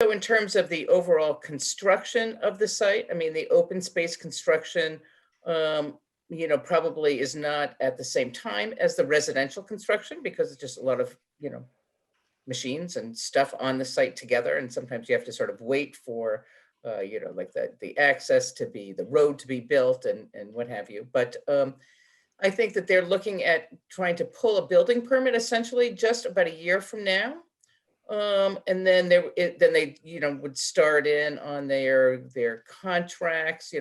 So in terms of the overall construction of the site, I mean, the open space construction, probably is not at the same time as the residential construction because it's just a lot of, machines and stuff on the site together. And sometimes you have to sort of wait for, like the access to be, the road to be built and what have you. But I think that they're looking at trying to pull a building permit essentially just about a year from now. And then they would start in on their contracts,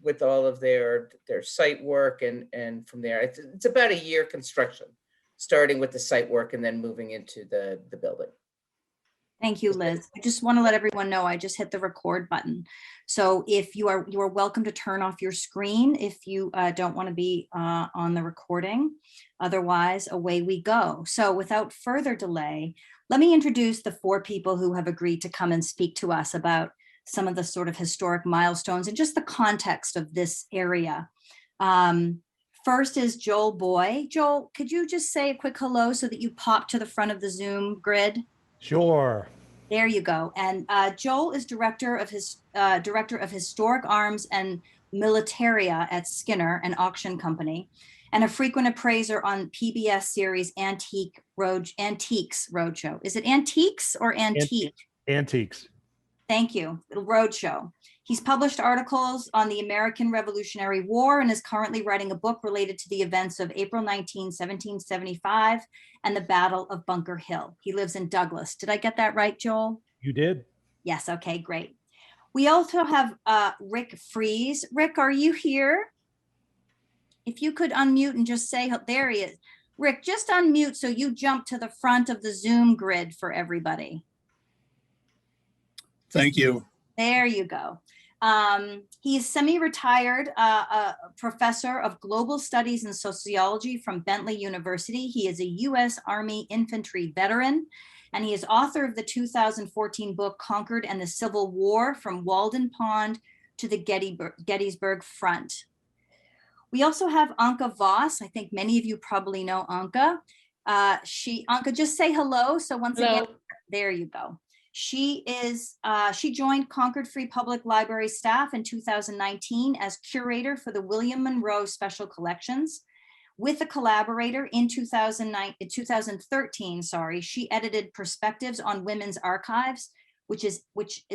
with all of their site work, and from there it's about a year construction, starting with the site work and then moving into the building. Thank you, Liz. I just want to let everyone know I just hit the record button. So if you are welcome to turn off your screen if you don't want to be on the recording. Otherwise, away we go. So without further delay, let me introduce the 4 people who have agreed to come and speak to us about some of the sort of historic milestones and just the context of this area. First is Joel Boy. Joel, could you just say a quick hello so that you pop to the front of the Zoom grid? Sure. There you go. And Joel is director of Historic Arms and Militaria at Skinner, an auction company, and a frequent appraiser on PBS series Antiques Roadshow. Is it Antiques or Antique? Antiques. Thank you. Roadshow. He's published articles on the American Revolutionary War and is currently writing a book related to the events of April 19, 1775 and the Battle of Bunker Hill. He lives in Douglas. Did I get that right, Joel? You did. Yes. Okay, great. We also have Rick Fries. Rick, are you here? If you could unmute and just say, there he is. Rick, just unmute so you jump to the front of the Zoom grid for everybody. Thank you. There you go. He is semi-retired professor of global studies and sociology from Bentley University. He is a U.S. Army infantry veteran, and he is author of the 2014 book, Concord and the Civil War, From Walden Pond to the Gettysburg Front. We also have Anka Voss. I think many of you probably know Anka. Anka, just say hello. So once again, there you go. She joined Concord Free Public Library staff in 2019 as curator for the William Monroe Special Collections. With a collaborator in 2013, she edited Perspectives on Women's Archives, which is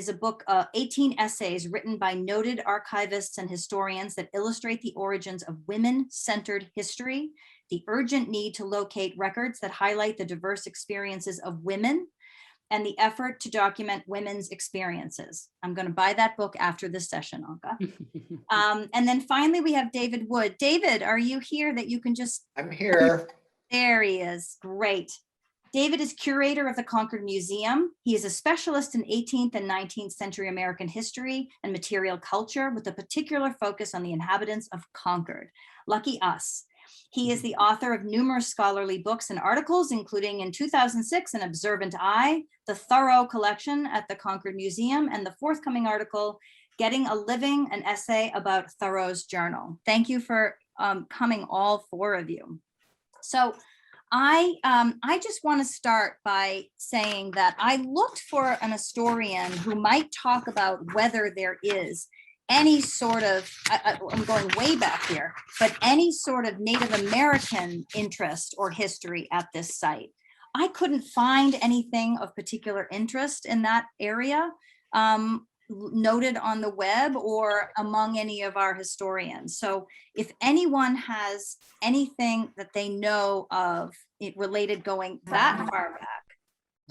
a book, 18 essays written by noted archivists and historians that illustrate the origins of women-centered history, the urgent need to locate records that highlight the diverse experiences of women, and the effort to document women's experiences. I'm going to buy that book after this session, Anka. And then finally, we have David Wood. David, are you here that you can just... I'm here. There he is. Great. David is curator of the Concord Museum. He is a specialist in 18th and 19th century American history and material culture with a particular focus on the inhabitants of Concord. Lucky us. He is the author of numerous scholarly books and articles, including in 2006, An Observant Eye, the Thoreau Collection at the Concord Museum, and the forthcoming article, Getting a Living, an essay about Thoreau's journal. Thank you for coming, all 4 of you. So I just want to start by saying that I looked for an historian who might talk about whether there is any sort of, I'm going way back here, but any sort of Native American interest or history at this site. I couldn't find anything of particular interest in that area noted on the web or among any of our historians. So if anyone has anything that they know of it related going that far back,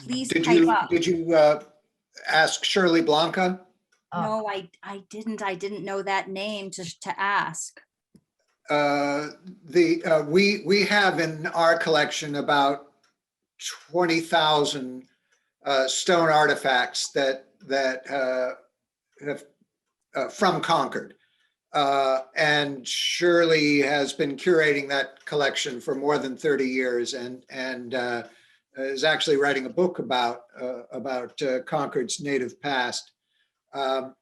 please type up. Did you ask Shirley Blanca? No, I didn't. I didn't know that name to ask. We have in our collection about 20,000 stone artifacts that have from Concord, and Shirley has been curating that collection for more than 30 years, and is actually writing a book about Concord's native past. And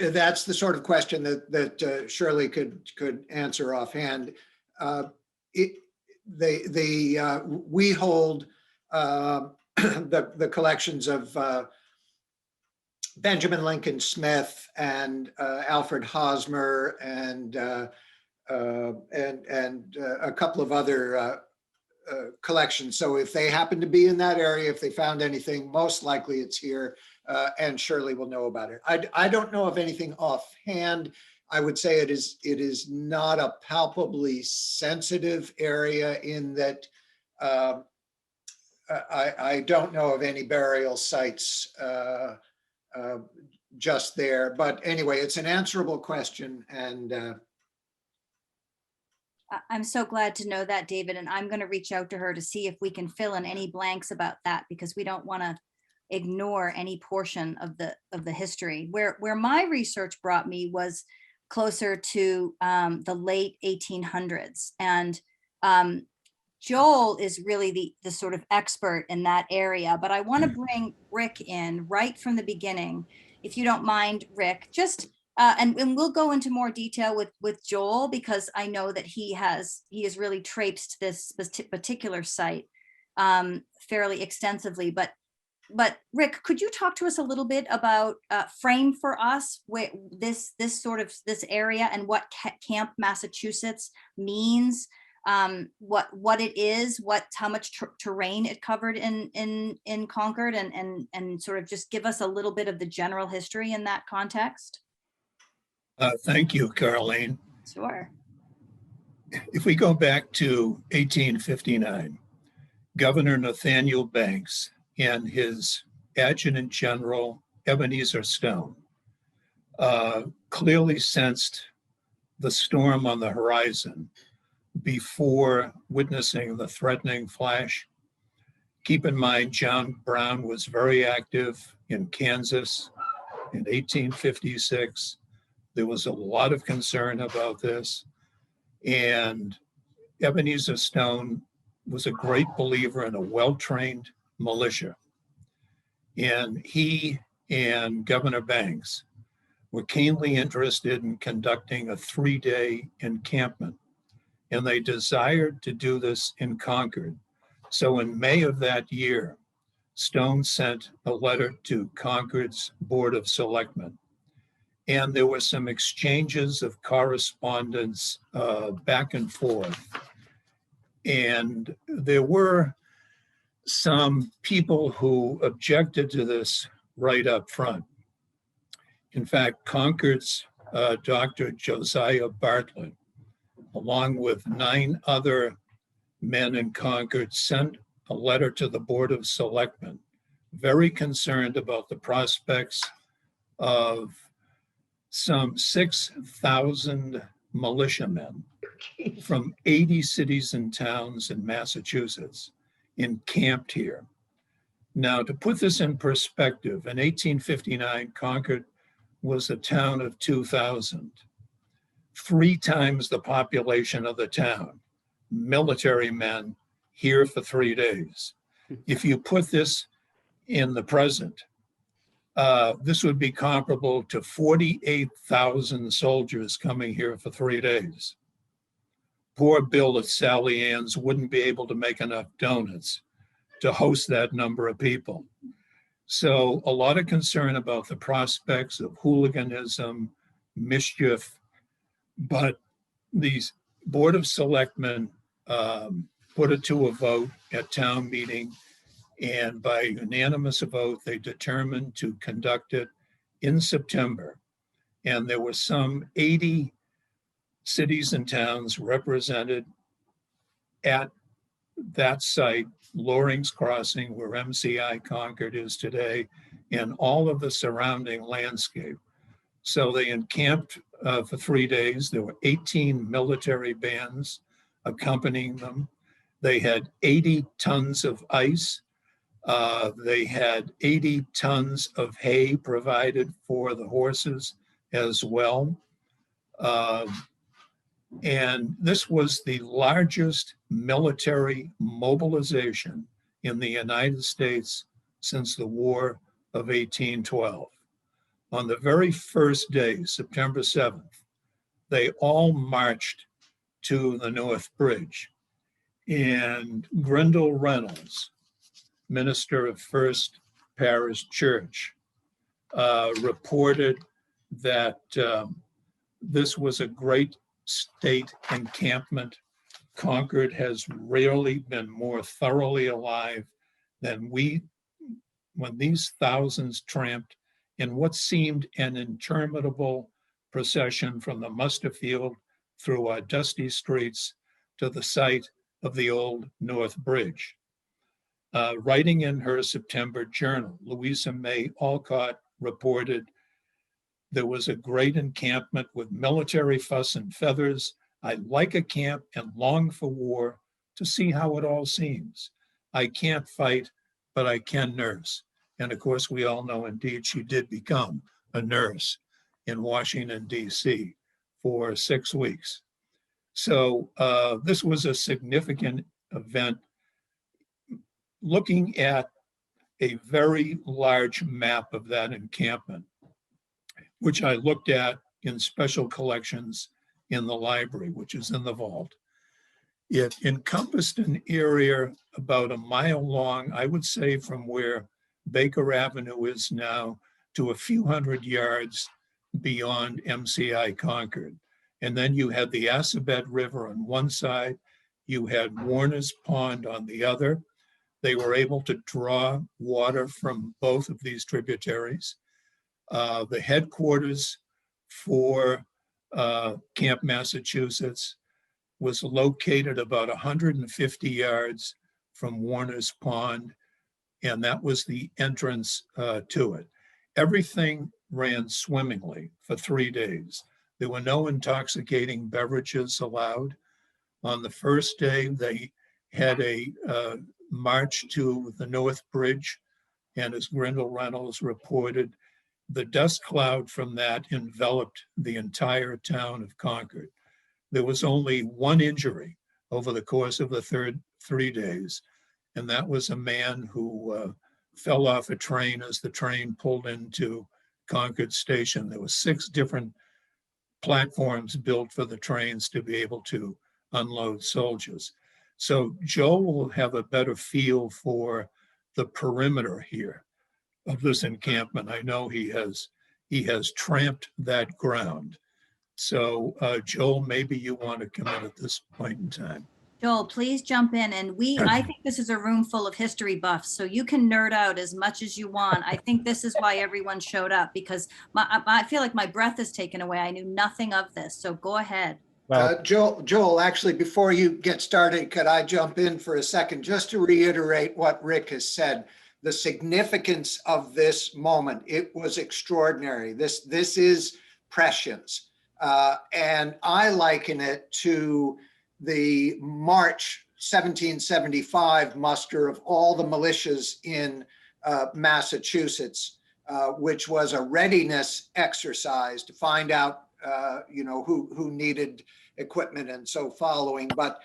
that's the sort of question that Shirley could answer offhand. We hold the collections of Benjamin Lincoln Smith and Alfred Hosmer and a couple of other collections. So if they happen to be in that area, if they found anything, most likely it's here, and Shirley will know about it. I don't know of anything offhand. I would say it is not a palpably sensitive area in that I don't know of any burial sites just there. But anyway, it's an answerable question, and I'm so glad to know that, David, and I'm going to reach out to her to see if we can fill in any blanks about that, because we don't want to ignore any portion of the history. Where my research brought me was closer to the late 1800s, and Joel is really the sort of expert in that area. But I want to bring Rick in right from the beginning, if you don't mind, Rick. Just and we'll go into more detail with Joel, because I know that he has really traipsed this particular site fairly extensively. But Rick, could you talk to us a little bit about frame for us where this area and what Camp Massachusetts means, what it is, how much terrain it covered in Concord, and sort of just give us a little bit of the general history in that context? Thank you, Caroline. Sure. If we go back to 1859, Governor Nathaniel Banks and his Adjutant General Ebenezer Stone clearly sensed the storm on the horizon before witnessing the threatening flash. Keep in mind, John Brown was very active in Kansas in 1856. There was a lot of concern about this. And Ebenezer Stone was a great believer in a well-trained militia. And he and Governor Banks were keenly interested in conducting a 3-day encampment. And they desired to do this in Concord. So in May of that year, Stone sent a letter to Concord's Board of Selectmen. And there were some exchanges of correspondence back and forth. And there were some people who objected to this right up front. In fact, Concord's Dr. Josiah Bartlett, along with 9 other men in Concord, sent a letter to the Board of Selectmen, very concerned about the prospects of some 6,000 militiamen from 80 cities and towns in Massachusetts encamped here. Now, to put this in perspective, in 1859, Concord was a town of 2,000, 3 times the population of the town, military men here for 3 days. If you put this in the present, this would be comparable to 48,000 soldiers coming here for 3 days. Poor Bill at Sally Ann's wouldn't be able to make enough donuts to host that number of people. So a lot of concern about the prospects of hooliganism, mischief, but these Board of Selectmen put it to a vote at town meeting, and by unanimous vote, they determined to conduct it in September. And there were some 80 cities and towns represented at that site, Loring's Crossing, where MCI Concord is today, and all of the surrounding landscape. So they encamped for 3 days. There were 18 military bands accompanying them. They had 80 tons of ice. They had 80 tons of hay provided for the horses as well. And this was the largest military mobilization in the United States since the War of 1812. On the very first day, September 7th, they all marched to the North Bridge. And Grindal Reynolds, minister of First Parish Church, reported that this was a great state encampment. Concord has rarely been more thoroughly alive than when these thousands tramped in what seemed an interminable procession from the muster field through our dusty streets to the site of the old North Bridge. Writing in her September journal, Louisa May Alcott reported, "There was a great encampment with military fuss and feathers. I like a camp and long for war to see how it all seems. I can't fight, but I can nurse." And of course, we all know indeed she did become a nurse in Washington, D.C. for 6 weeks. So this was a significant event. Looking at a very large map of that encampment, which I looked at in special collections in the library, which is in the vault. It encompassed an area about a mile long, I would say from where Baker Avenue is now to a few hundred yards beyond MCI Concord. And then you had the Assabet River on one side, you had Warner's Pond on the other. They were able to draw water from both of these tributaries. The headquarters for Camp Massachusetts was located about 150 yards from Warner's Pond, and that was the entrance to it. Everything ran swimmingly for 3 days. There were no intoxicating beverages allowed. On the first day, they had a march to the North Bridge, and as Grindle Reynolds reported, the dust cloud from that enveloped the entire town of Concord. There was only one injury over the course of the 3 days, and that was a man who fell off a train as the train pulled into Concord Station. There were 6 different platforms built for the trains to be able to unload soldiers. So Joe will have a better feel for the perimeter here of this encampment. I know he has tramped that ground. So Joel, maybe you want to come in at this point in time. Joel, please jump in. And I think this is a room full of history buffs, so you can nerd out as much as you want. I think this is why everyone showed up, because I feel like my breath is taken away. I knew nothing of this, so go ahead. Well, Joel, actually, before you get started, could I jump in for a second just to reiterate what Rick has said? The significance of this moment, it was extraordinary. This is prescience. And I liken it to the March 1775 muster of all the militias in Massachusetts, which was a readiness exercise to find out who needed equipment and so following, but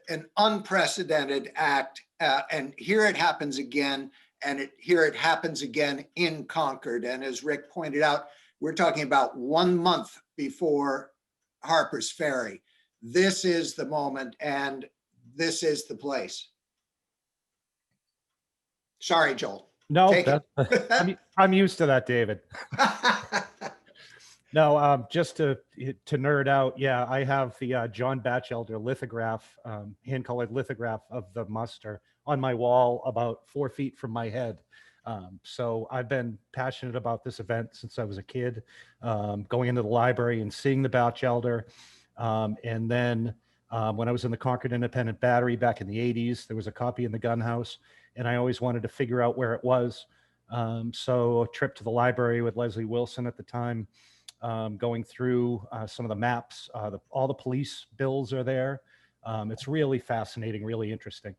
an unprecedented act. And here it happens again, and here it happens again in Concord. And as Rick pointed out, we're talking about 1 month before Harper's Ferry. This is the moment, and this is the place. Sorry, Joel. no, Take it. I'm used to that, David. No, just to nerd out, yeah, I have the John Batchelder lithograph, hand-colored lithograph of the muster on my wall about 4 feet from my head. So I've been passionate about this event since I was a kid, going into the library and seeing the Batchelder. And then when I was in the Concord Independent Battery back in the 80s, there was a copy in the gun house, and I always wanted to figure out where it was. So a trip to the library with Leslie Wilson at the time, going through some of the maps, all the police bills are there. It's really fascinating, really interesting.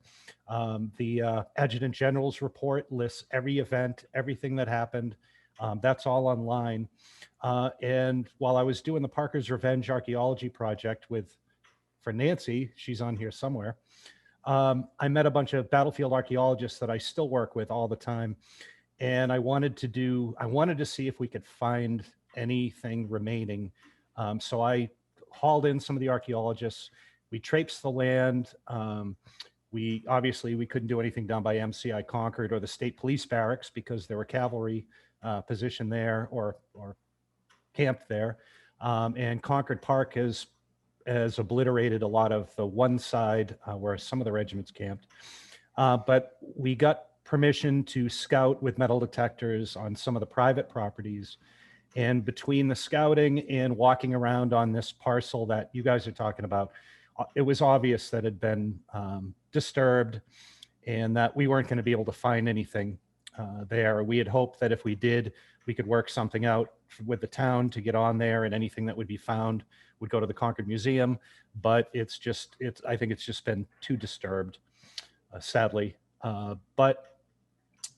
The Adjutant General's report lists every event, everything that happened. That's all online. And while I was doing the Parker's Revenge archaeology project for Nancy, she's on here somewhere, I met a bunch of battlefield archaeologists that I still work with all the time. And I wanted to see if we could find anything remaining. So I hauled in some of the archaeologists. We traipsed the land. We couldn't do anything down by MCI Concord or the State Police Barracks because there were cavalry position there or camped there. And Concord Park has obliterated a lot of the one side where some of the regiments camped. But we got permission to scout with metal detectors on some of the private properties. And between the scouting and walking around on this parcel that you guys are talking about, it was obvious that it had been disturbed and that we weren't going to be able to find anything there. We had hoped that if we did, we could work something out with the town to get on there, and anything that would be found would go to the Concord Museum. But I think it's just been too disturbed, sadly. But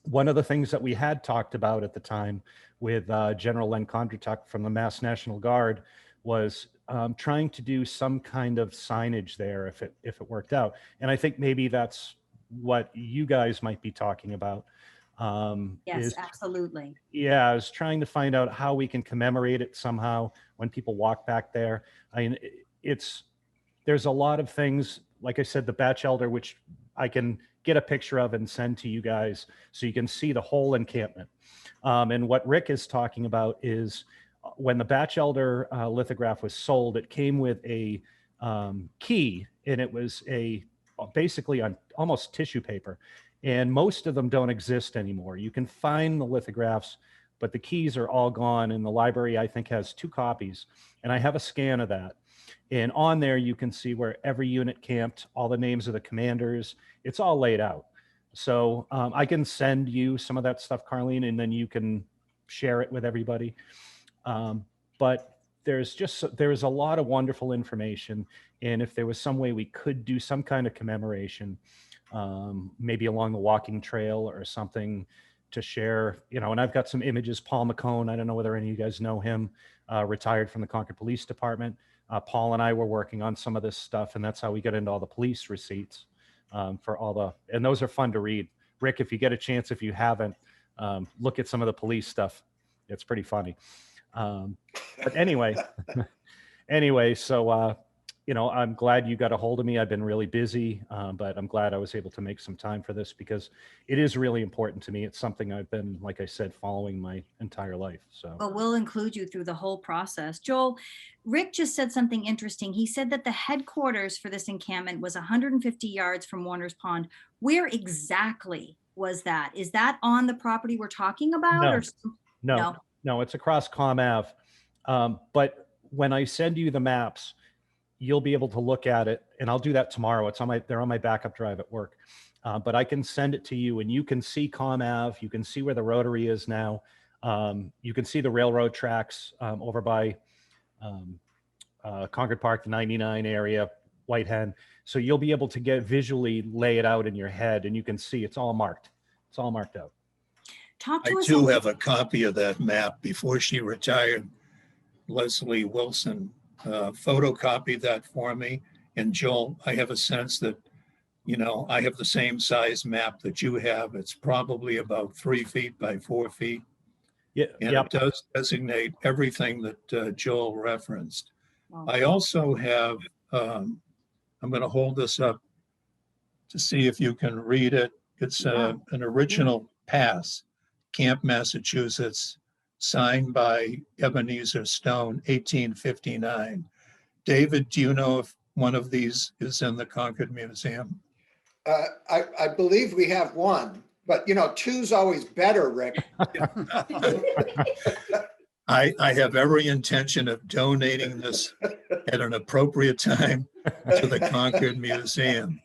one of the things that we had talked about at the time with General Len Kondratuk from the Mass National Guard was trying to do some kind of signage there if it worked out. And I think maybe that's what you guys might be talking about. Yes, absolutely. Yeah, I was trying to find out how we can commemorate it somehow when people walk back there. I mean, there's a lot of things, like I said, the Batch Elder, which I can get a picture of and send to you guys so you can see the whole encampment. And what Rick is talking about is when the Batch Elder lithograph was sold, it came with a key, and it was basically on almost tissue paper. And most of them don't exist anymore. You can find the lithographs, but the keys are all gone. And the library, I think, has 2 copies. And I have a scan of that. And on there, you can see where every unit camped, all the names of the commanders. It's all laid out. So I can send you some of that stuff, Carlene, and then you can share it with everybody. But there's a lot of wonderful information. And if there was some way we could do some kind of commemoration, maybe along the walking trail or something to share, and I've got some images. Paul McCone, I don't know whether any of you guys know him, retired from the Concord Police Department. Paul and I were working on some of this stuff, and that's how we got into all the police receipts and those are fun to read. Rick, if you get a chance, if you haven't, look at some of the police stuff. It's pretty funny. But anyway, so, I'm glad you got a hold of me. I've been really busy, but I'm glad I was able to make some time for this because it is really important to me. It's something I've been, like I said, following my entire life. So, Well, we'll include you through the whole process. Joel, Rick just said something interesting. He said that the headquarters for this encampment was 150 yards from Warner's Pond. Where exactly was that? Is that on the property we're talking about? No, it's across Com Ave. But when I send you the maps, you'll be able to look at it, and I'll do that tomorrow. They're on my backup drive at work. But I can send it to you, and you can see Com Ave. You can see where the Rotary is now. You can see the railroad tracks over by Concord Park, the 99 area, White Hen. So you'll be able to visually lay it out in your head, and you can see it's all marked. It's all marked out. Talk to I us. too have a copy of that map. Before she retired, Leslie Wilson photocopied that for me. And Joel, I have a sense that, I have the same size map that you have. It's probably about 3 feet by 4 feet. Yeah, And yep. it does designate everything that Joel referenced. Wow. I also have, I'm going to hold this up to see if you can read it. It's an original pass, Camp, Massachusetts, signed by Ebenezer Stone, 1859. David, do you know if one of these is in the Concord Museum? I believe we have one, but two's always better, Rick. I have every intention of donating this at an appropriate time to the Concord Museum.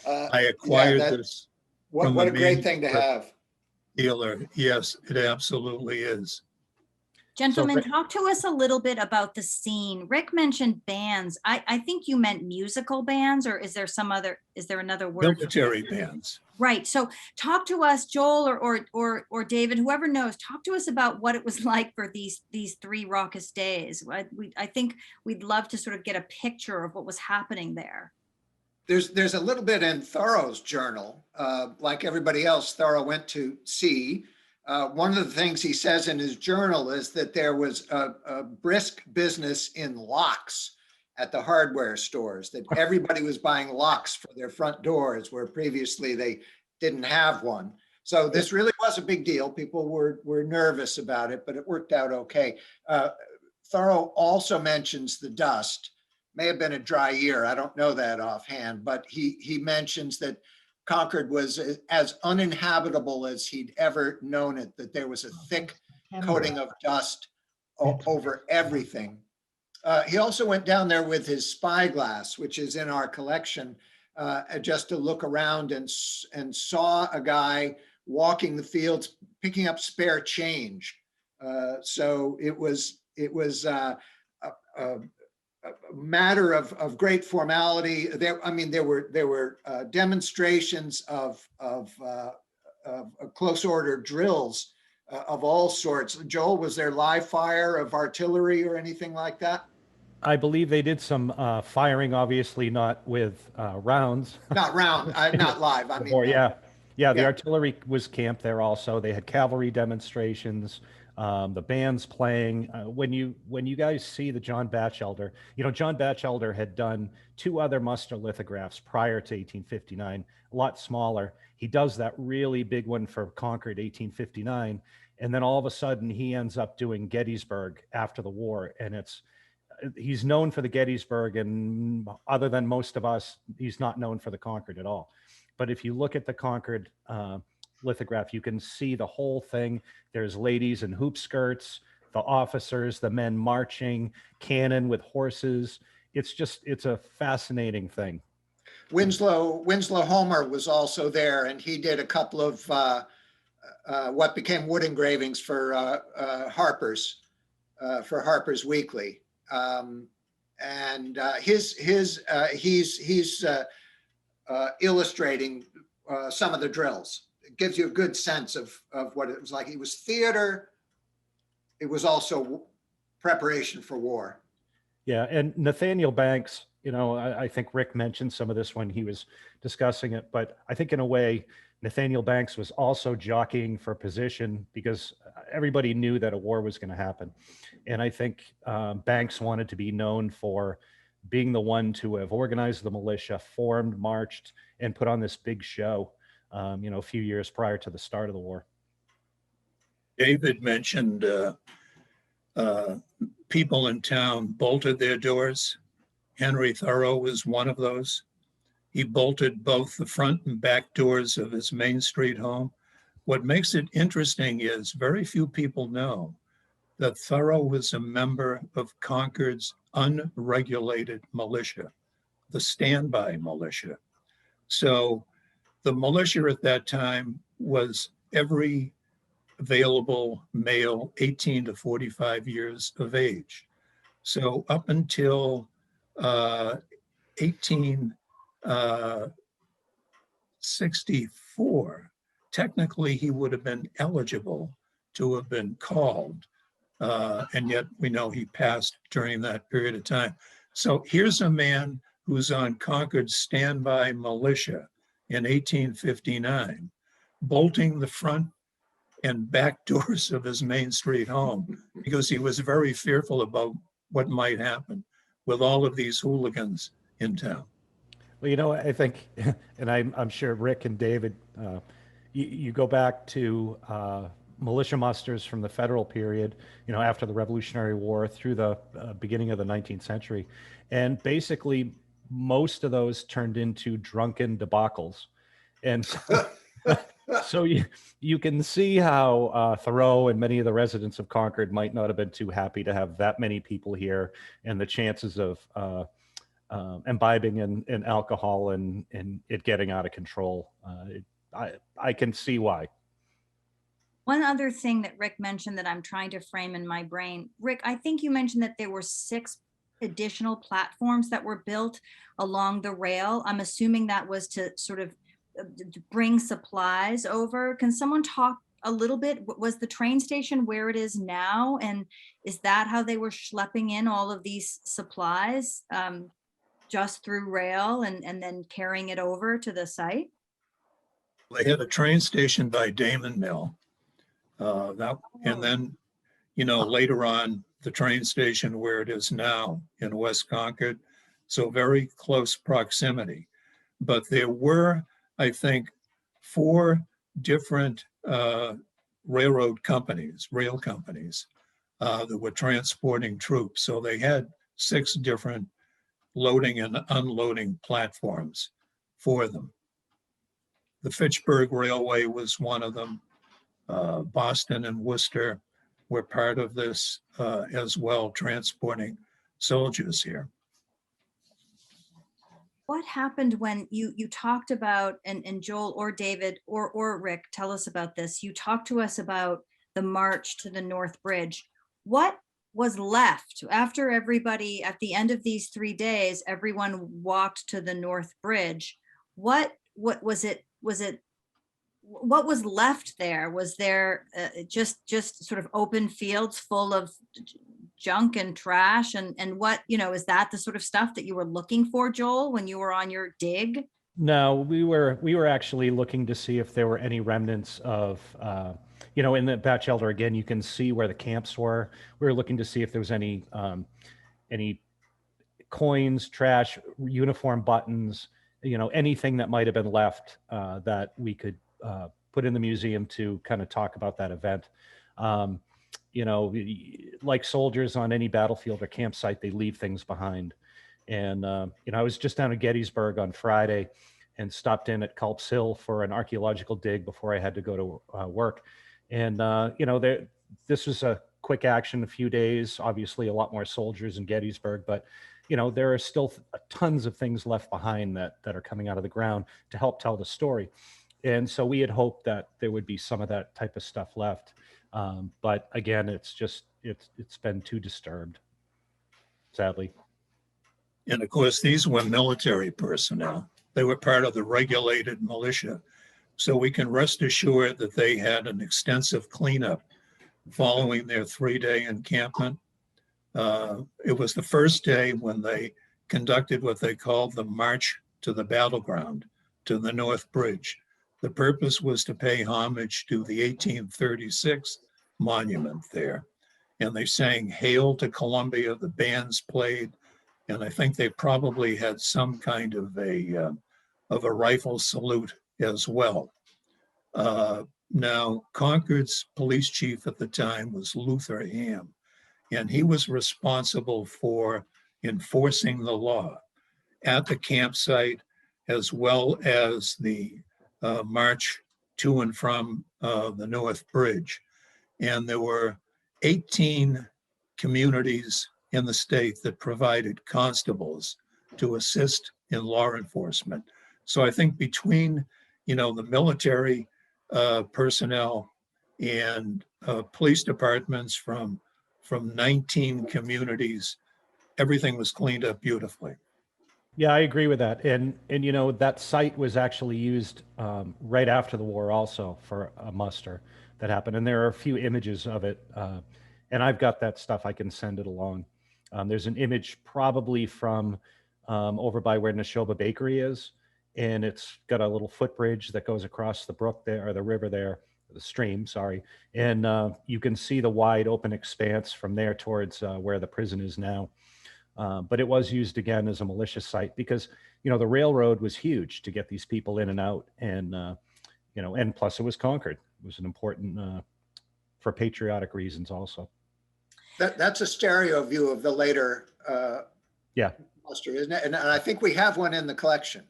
I acquired this. What a great thing to have. Dealer. Yes, it absolutely is. Gentlemen, talk to us a little bit about the scene. Rick mentioned bands. I think you meant musical bands, or is there another word? Military bands. Right. So talk to us, Joel or David, whoever knows, talk to us about what it was like for these 3 raucous days. I think we'd love to sort of get a picture of what was happening there. There's a little bit in Thoreau's journal. Like everybody else, Thoreau went to sea. One of the things he says in his journal is that there was a brisk business in locks at the hardware stores, that everybody was buying locks for their front doors where previously they didn't have one. So this really was a big deal. People were nervous about it, but it worked out okay. Thoreau also mentions the dust. May have been a dry year. I don't know that offhand, but he mentions that Concord was as uninhabitable as he'd ever known it, that there was a thick coating of dust over everything. He also went down there with his spyglass, which is in our collection, just to look around and saw a guy walking the fields, picking up spare change. So it was a matter of great formality. There were demonstrations of close order drills of all sorts. Joel, was there live fire of artillery or anything like that? I believe they did some firing, obviously not with rounds. Not live. I mean, Yeah, the yeah. artillery was camped there also. They had cavalry demonstrations, the band's playing. When you guys see the John Batchelder, John Batchelder had done 2 other muster lithographs prior to 1859, a lot smaller. He does that really big one for Concord, 1859, and then all of a sudden he ends up doing Gettysburg after the war, and he's known for the Gettysburg, and other than most of us, he's not known for the Concord at all. But if you look at the Concord lithograph, you can see the whole thing. There's ladies in hoop skirts, the officers, the men marching, cannon with horses. It's a fascinating thing. Winslow Homer was also there, and he did a couple of what became wood engravings for Harper's Weekly. He's illustrating some of the drills. It gives you a good sense of what it was like. It was theater. It was also preparation for war. Yeah, and Nathaniel Banks, I think Rick mentioned some of this when he was discussing it, but I think in a way, Nathaniel Banks was also jockeying for position because everybody knew that a war was going to happen. And I think Banks wanted to be known for being the one to have organized the militia, formed, marched, and put on this big show, a few years prior to the start of the war. David mentioned people in town bolted their doors. Henry Thoreau was one of those. He bolted both the front and back doors of his Main Street home. What makes it interesting is very few people know that Thoreau was a member of Concord's unregulated militia, the standby militia. So the militia at that time was every available male 18 to 45 years of age. So up until 1864, technically he would have been eligible to have been called. And yet we know he passed during that period of time. So here's a man who's on Concord's standby militia in 1859, bolting the front and back doors of his Main Street home because he was very fearful about what might happen with all of these hooligans in town. Well, I think, and I'm sure Rick and David, you go back to militia musters from the federal period, after the Revolutionary War through the beginning of the 19th century. And basically, most of those turned into drunken debacles. And so you can see how Thoreau and many of the residents of Concord might not have been too happy to have that many people here, and the chances of imbibing in alcohol and it getting out of control. I can see why. One other thing that Rick mentioned that I'm trying to frame in my brain. Rick, I think you mentioned that there were 6 additional platforms that were built along the rail. I'm assuming that was to sort of bring supplies over. Can someone talk a little bit? Was the train station where it is now? And is that how they were schlepping in all of these supplies just through rail and then carrying it over to the site? They had a train station by Damon Mill. And then, later on, the train station where it is now in West Concord. So very close proximity. But there were, I think, 4 different railroad companies, rail companies that were transporting troops. So they had 6 different loading and unloading platforms for them. The Fitchburg Railway was one of them. Boston and Worcester were part of this as well, transporting soldiers here. What happened when you talked about, and Joel or David or Rick, tell us about this. You talked to us about the march to the North Bridge. What was left after everybody, at the end of these 3 days, everyone walked to the North Bridge? What was it? What was left there? Was there just sort of open fields full of junk and trash, and what, is that the sort of stuff that you were looking for, Joel, when you were on your dig? No, we were actually looking to see if there were any remnants of, in the Batchelder, again, you can see where the camps were. We were looking to see if there was any coins, trash, uniform buttons, anything that might have been left that we could put in the museum to kind of talk about that event. Like soldiers on any battlefield or campsite, they leave things behind. And, I was just down at Gettysburg on Friday and stopped in at Culp's Hill for an archaeological dig before I had to go to work. And, this was a quick action, a few days, obviously a lot more soldiers in Gettysburg, but, there are still tons of things left behind that are coming out of the ground to help tell the story. And so we had hoped that there would be some of that type of stuff left. But again, it's been too disturbed, sadly. And of course, these were military personnel. They were part of the regulated militia. So we can rest assured that they had an extensive cleanup following their 3-day encampment. It was the first day when they conducted what they called the March to the Battleground, to the North Bridge. The purpose was to pay homage to the 1836 monument there. And they sang "Hail to Columbia," the bands played, and I think they probably had some kind of a rifle salute as well. Now, Concord's police chief at the time was Luther Ham, and he was responsible for enforcing the law at the campsite as well as the march to and from the North Bridge. And there were 18 communities in the state that provided constables to assist in law enforcement. So I think between, the military personnel and police departments from 19 communities, everything was cleaned up beautifully. Yeah, I agree with that. And that site was actually used right after the war also for a muster that happened. And there are a few images of it. And I've got that stuff. I can send it along. There's an image probably from over by where Neshoba Bakery is. And it's got a little footbridge that goes across the brook there, or the river there, the stream, sorry. And you can see the wide open expanse from there towards where the prison is now. But it was used again as a militia site because, the railroad was huge to get these people in and out. And, and plus it was Concord. It was an important, for patriotic reasons also. That's a stereo view of the later muster, isn't it? And I think we have one in the collection.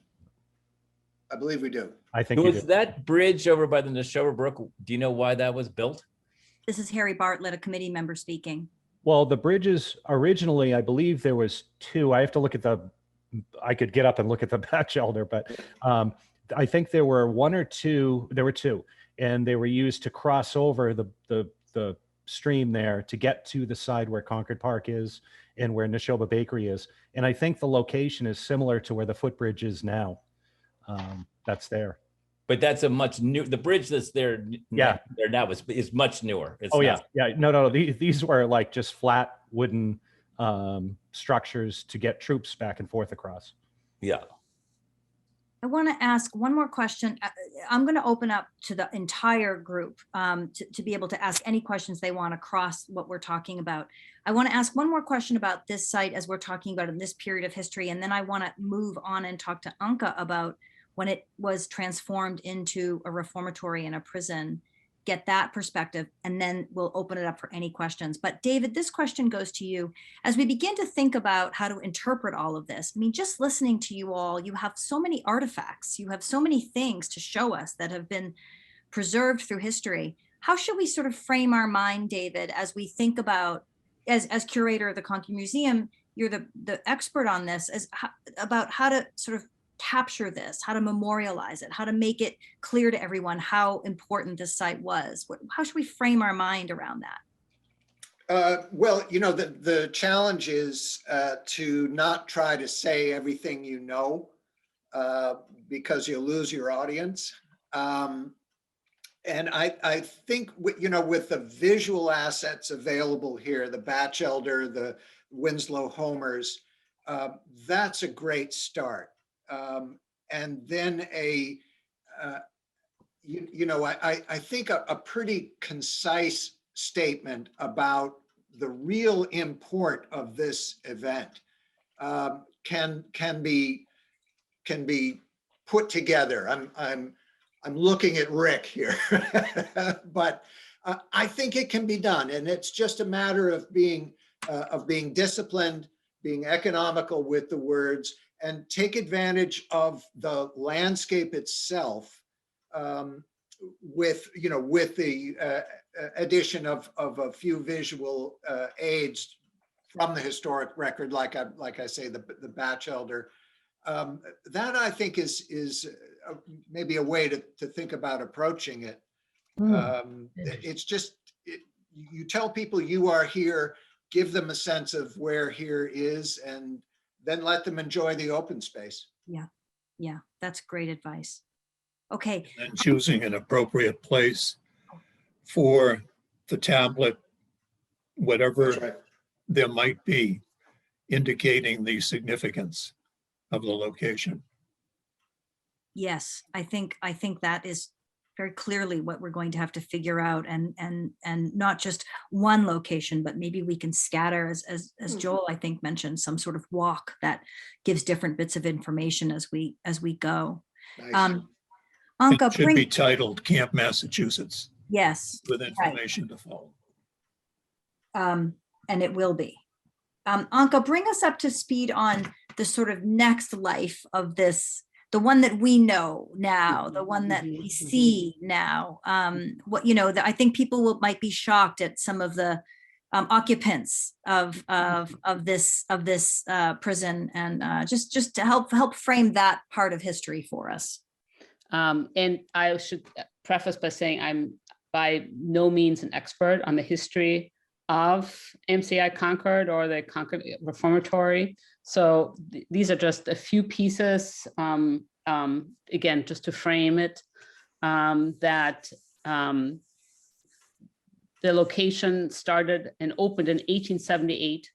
I believe we do. I think was that bridge over by the Neshoba Brook. Do you know why that was built? This is Harry Bartlett, a committee member speaking. Well, the bridges originally, I believe there was 2. I have to look at I could get up and look at the Batchelder, but I think there were 1 or 2. There were 2, and they were used to cross over the stream there to get to the side where Concord Park is and where Neshoba Bakery is. And I think the location is similar to where the footbridge is now. That's there. But that's a much new. The bridge that's there, yeah, there now is much newer. It's No. These were like just flat wooden structures to get troops back and forth across. Yeah. I want to ask one more question. I'm going to open up to the entire group to be able to ask any questions they want across what we're talking about. I want to ask one more question about this site as we're talking about in this period of history, and then I want to move on and talk to Anka about when it was transformed into a reformatory and a prison, get that perspective, and then we'll open it up for any questions. But David, this question goes to you. As we begin to think about how to interpret all of this, I mean, just listening to you all, you have so many artifacts, you have so many things to show us that have been preserved through history. How should we sort of frame our mind, David, as we think about, as curator of the Concord Museum, you're the expert on this, about how to sort of capture this, how to memorialize it, how to make it clear to everyone how important this site was? How should we frame our mind around that? Well, you know, the challenge is to not try to say everything you know, because you'll lose your audience. And I think, you know, with the visual assets available here, the Batchelder, the Winslow Homers, that's a great start. And then I think a pretty concise statement about the real import of this event can be put together. I'm looking at Rick here, but I think it can be done, and it's just a matter of being disciplined, being economical with the words, and take advantage of the landscape itself, with the addition of a few visual aids from the historic record, like I say, the Batchelder. That I think is maybe a way to think about approaching it. It's just, you tell people you are here, give them a sense of where here is, and then let them enjoy the open space. Yeah, that's great advice. Okay. And choosing an appropriate place for the tablet, whatever That's right. there might be, indicating the significance of the location. Yes, I think that is very clearly what we're going to have to figure out, and not just one location, but maybe we can scatter, as Joel, I think, mentioned, some sort of walk that gives different bits of information as we go. Nice. Anka, It should be titled Camp Massachusetts yes, with information to follow. and it will be. Anka, bring us up to speed on the sort of next life of this, the one that we know now, the one that we see now. What, you know, I think people might be shocked at some of the occupants of this prison, and just to help frame that part of history for us. And I should preface by saying I'm by no means an expert on the history of MCI Concord or the Concord Reformatory. So these are just a few pieces, again, just to frame it, that the location started and opened in 1878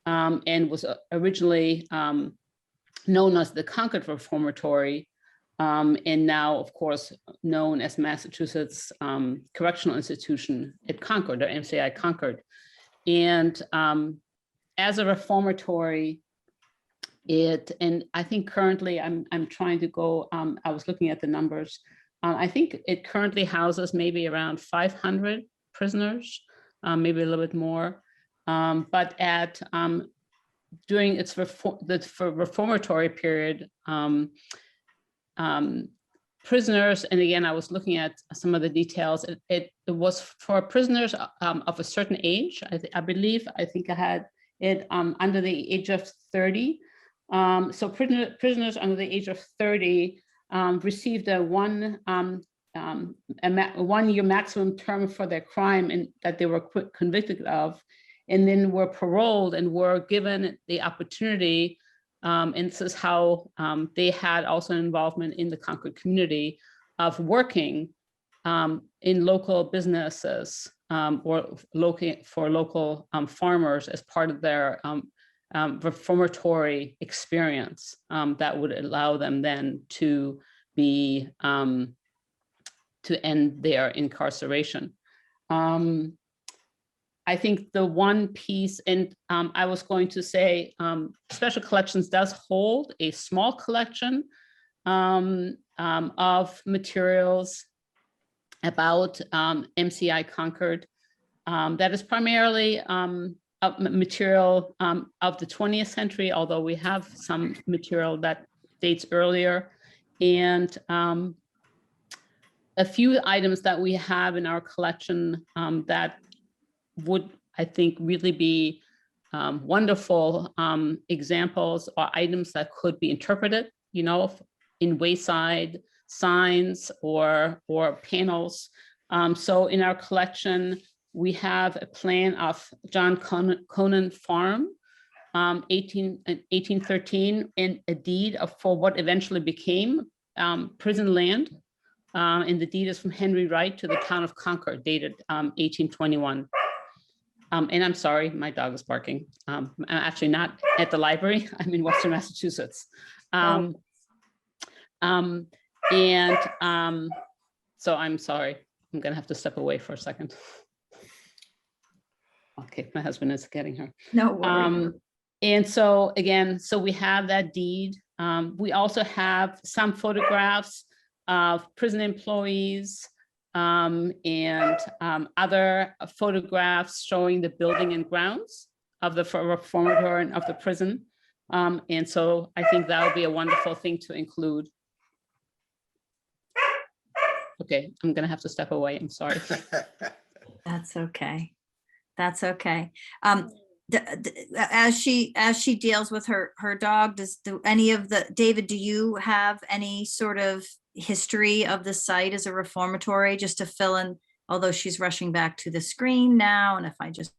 and was originally known as the Concord Reformatory, and now, of course, known as Massachusetts Correctional Institution at Concord, or MCI Concord. And as a reformatory, and I think currently I'm trying to go, I was looking at the numbers. I think it currently houses maybe around 500 prisoners, maybe a little bit more. But during its reformatory period, prisoners, and again, I was looking at some of the details, it was for prisoners of a certain age. I believe, I think I had it under the age of 30. So prisoners under the age of 30 received a one-year maximum term for their crime that they were convicted of, and then were paroled and were given the opportunity, and this is how they had also an involvement in the Concord community, of working in local businesses or for local farmers as part of their reformatory experience that would allow them then to be to end their incarceration. I think the one piece, and I was going to say, Special Collections does hold a small collection of materials about MCI Concord. That is primarily material of the 20th century, although we have some material that dates earlier. And a few items that we have in our collection that would, I think, really be wonderful examples or items that could be interpreted, you know, in wayside signs or panels. So in our collection, we have a plan of John Conan Farm, 1813, and a deed for what eventually became prison land. And the deed is from Henry Wright to the town of Concord, dated 1821. And I'm sorry, my dog is barking. I'm actually not at the library. I'm in Western Massachusetts. So I'm sorry. I'm gonna have to step away for a second. Okay, my husband is getting her. No worries. And so again, so we have that deed. We also have some photographs of prison employees and other photographs showing the building and grounds of the reformatory and of the prison. And so I think that would be a wonderful thing to include. Okay, I'm gonna have to step away. I'm sorry. That's okay. That's okay. As she deals with her dog, David, do you have any sort of history of the site as a reformatory, just to fill in, although she's rushing back to the screen now, and if I just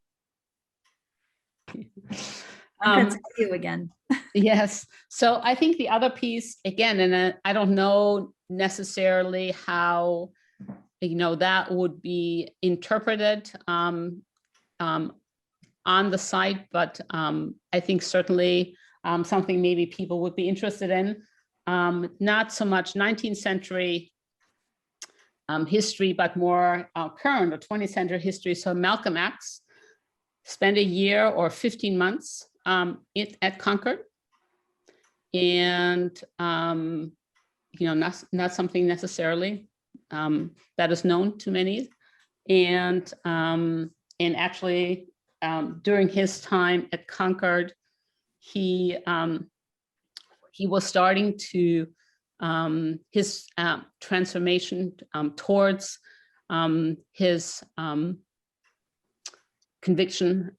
you again. Yes. So I think the other piece, again, and I don't know necessarily how, you know, that would be interpreted on the site, but I think certainly something maybe people would be interested in. Not so much 19th century history, but more current or 20th century history. So Malcolm X spent a year or 15 months at Concord. And, you know, not something necessarily that is known to many. And actually, during his time at Concord, he was starting to his transformation towards his conviction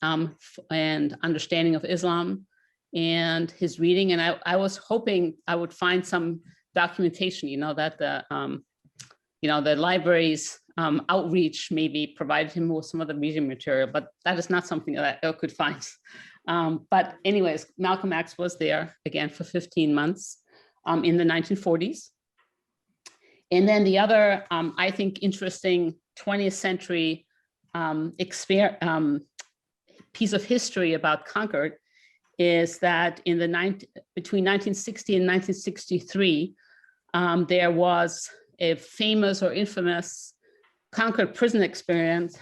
and understanding of Islam and his reading. And I was hoping I would find some documentation, you know, that the library's outreach maybe provided him with some other reading material, but that is not something that I could find. But anyways, Malcolm X was there again for 15 months in the 1940s. And then the other, I think, interesting 20th century piece of history about Concord is that in between 1960 and 1963, there was a famous or infamous Concord prison experiment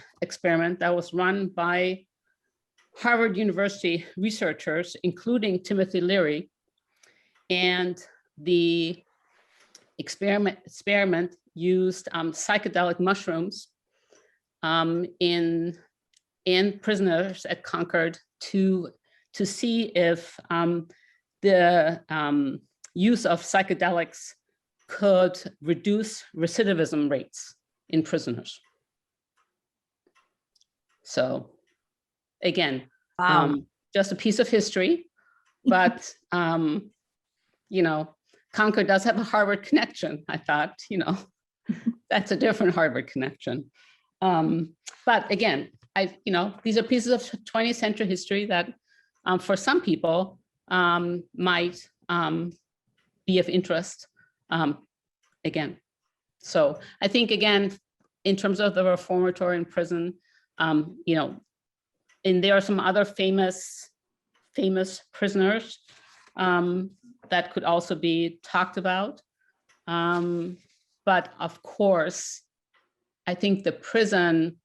that was run by Harvard University researchers, including Timothy Leary. And the experiment used psychedelic mushrooms in prisoners at Concord to see if the use of psychedelics could reduce recidivism rates in prisoners. So again, just a piece of history, but you know, Concord does have a Harvard connection. I thought, you know, that's a different Harvard connection. But again, you know, these are pieces of 20th century history that for some people might be of interest again. So I think, again, in terms of the reformatory in prison, you know, and there are some other famous prisoners that could also be talked about. But of course, I think the prison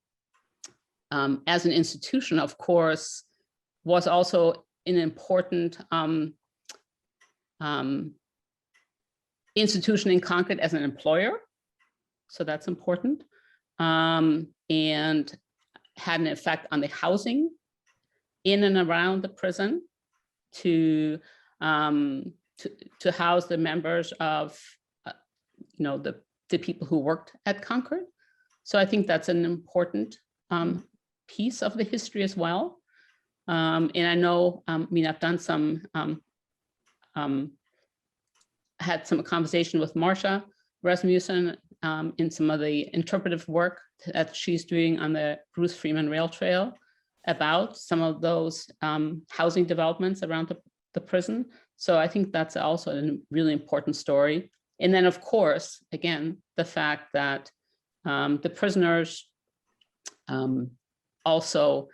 as an institution, of course, was also an important institution in Concord as an employer. So that's important. And had an effect on the housing in and around the prison to house the members of, the people who worked at Concord. So I think that's an important piece of the history as well. And I know, I've done some, had some conversation with Marcia Rasmussen in some of the interpretive work that she's doing on the Bruce Freeman Rail Trail about some of those housing developments around the prison. So I think that's also a really important story. And then, of course, again, the fact that the prisoners also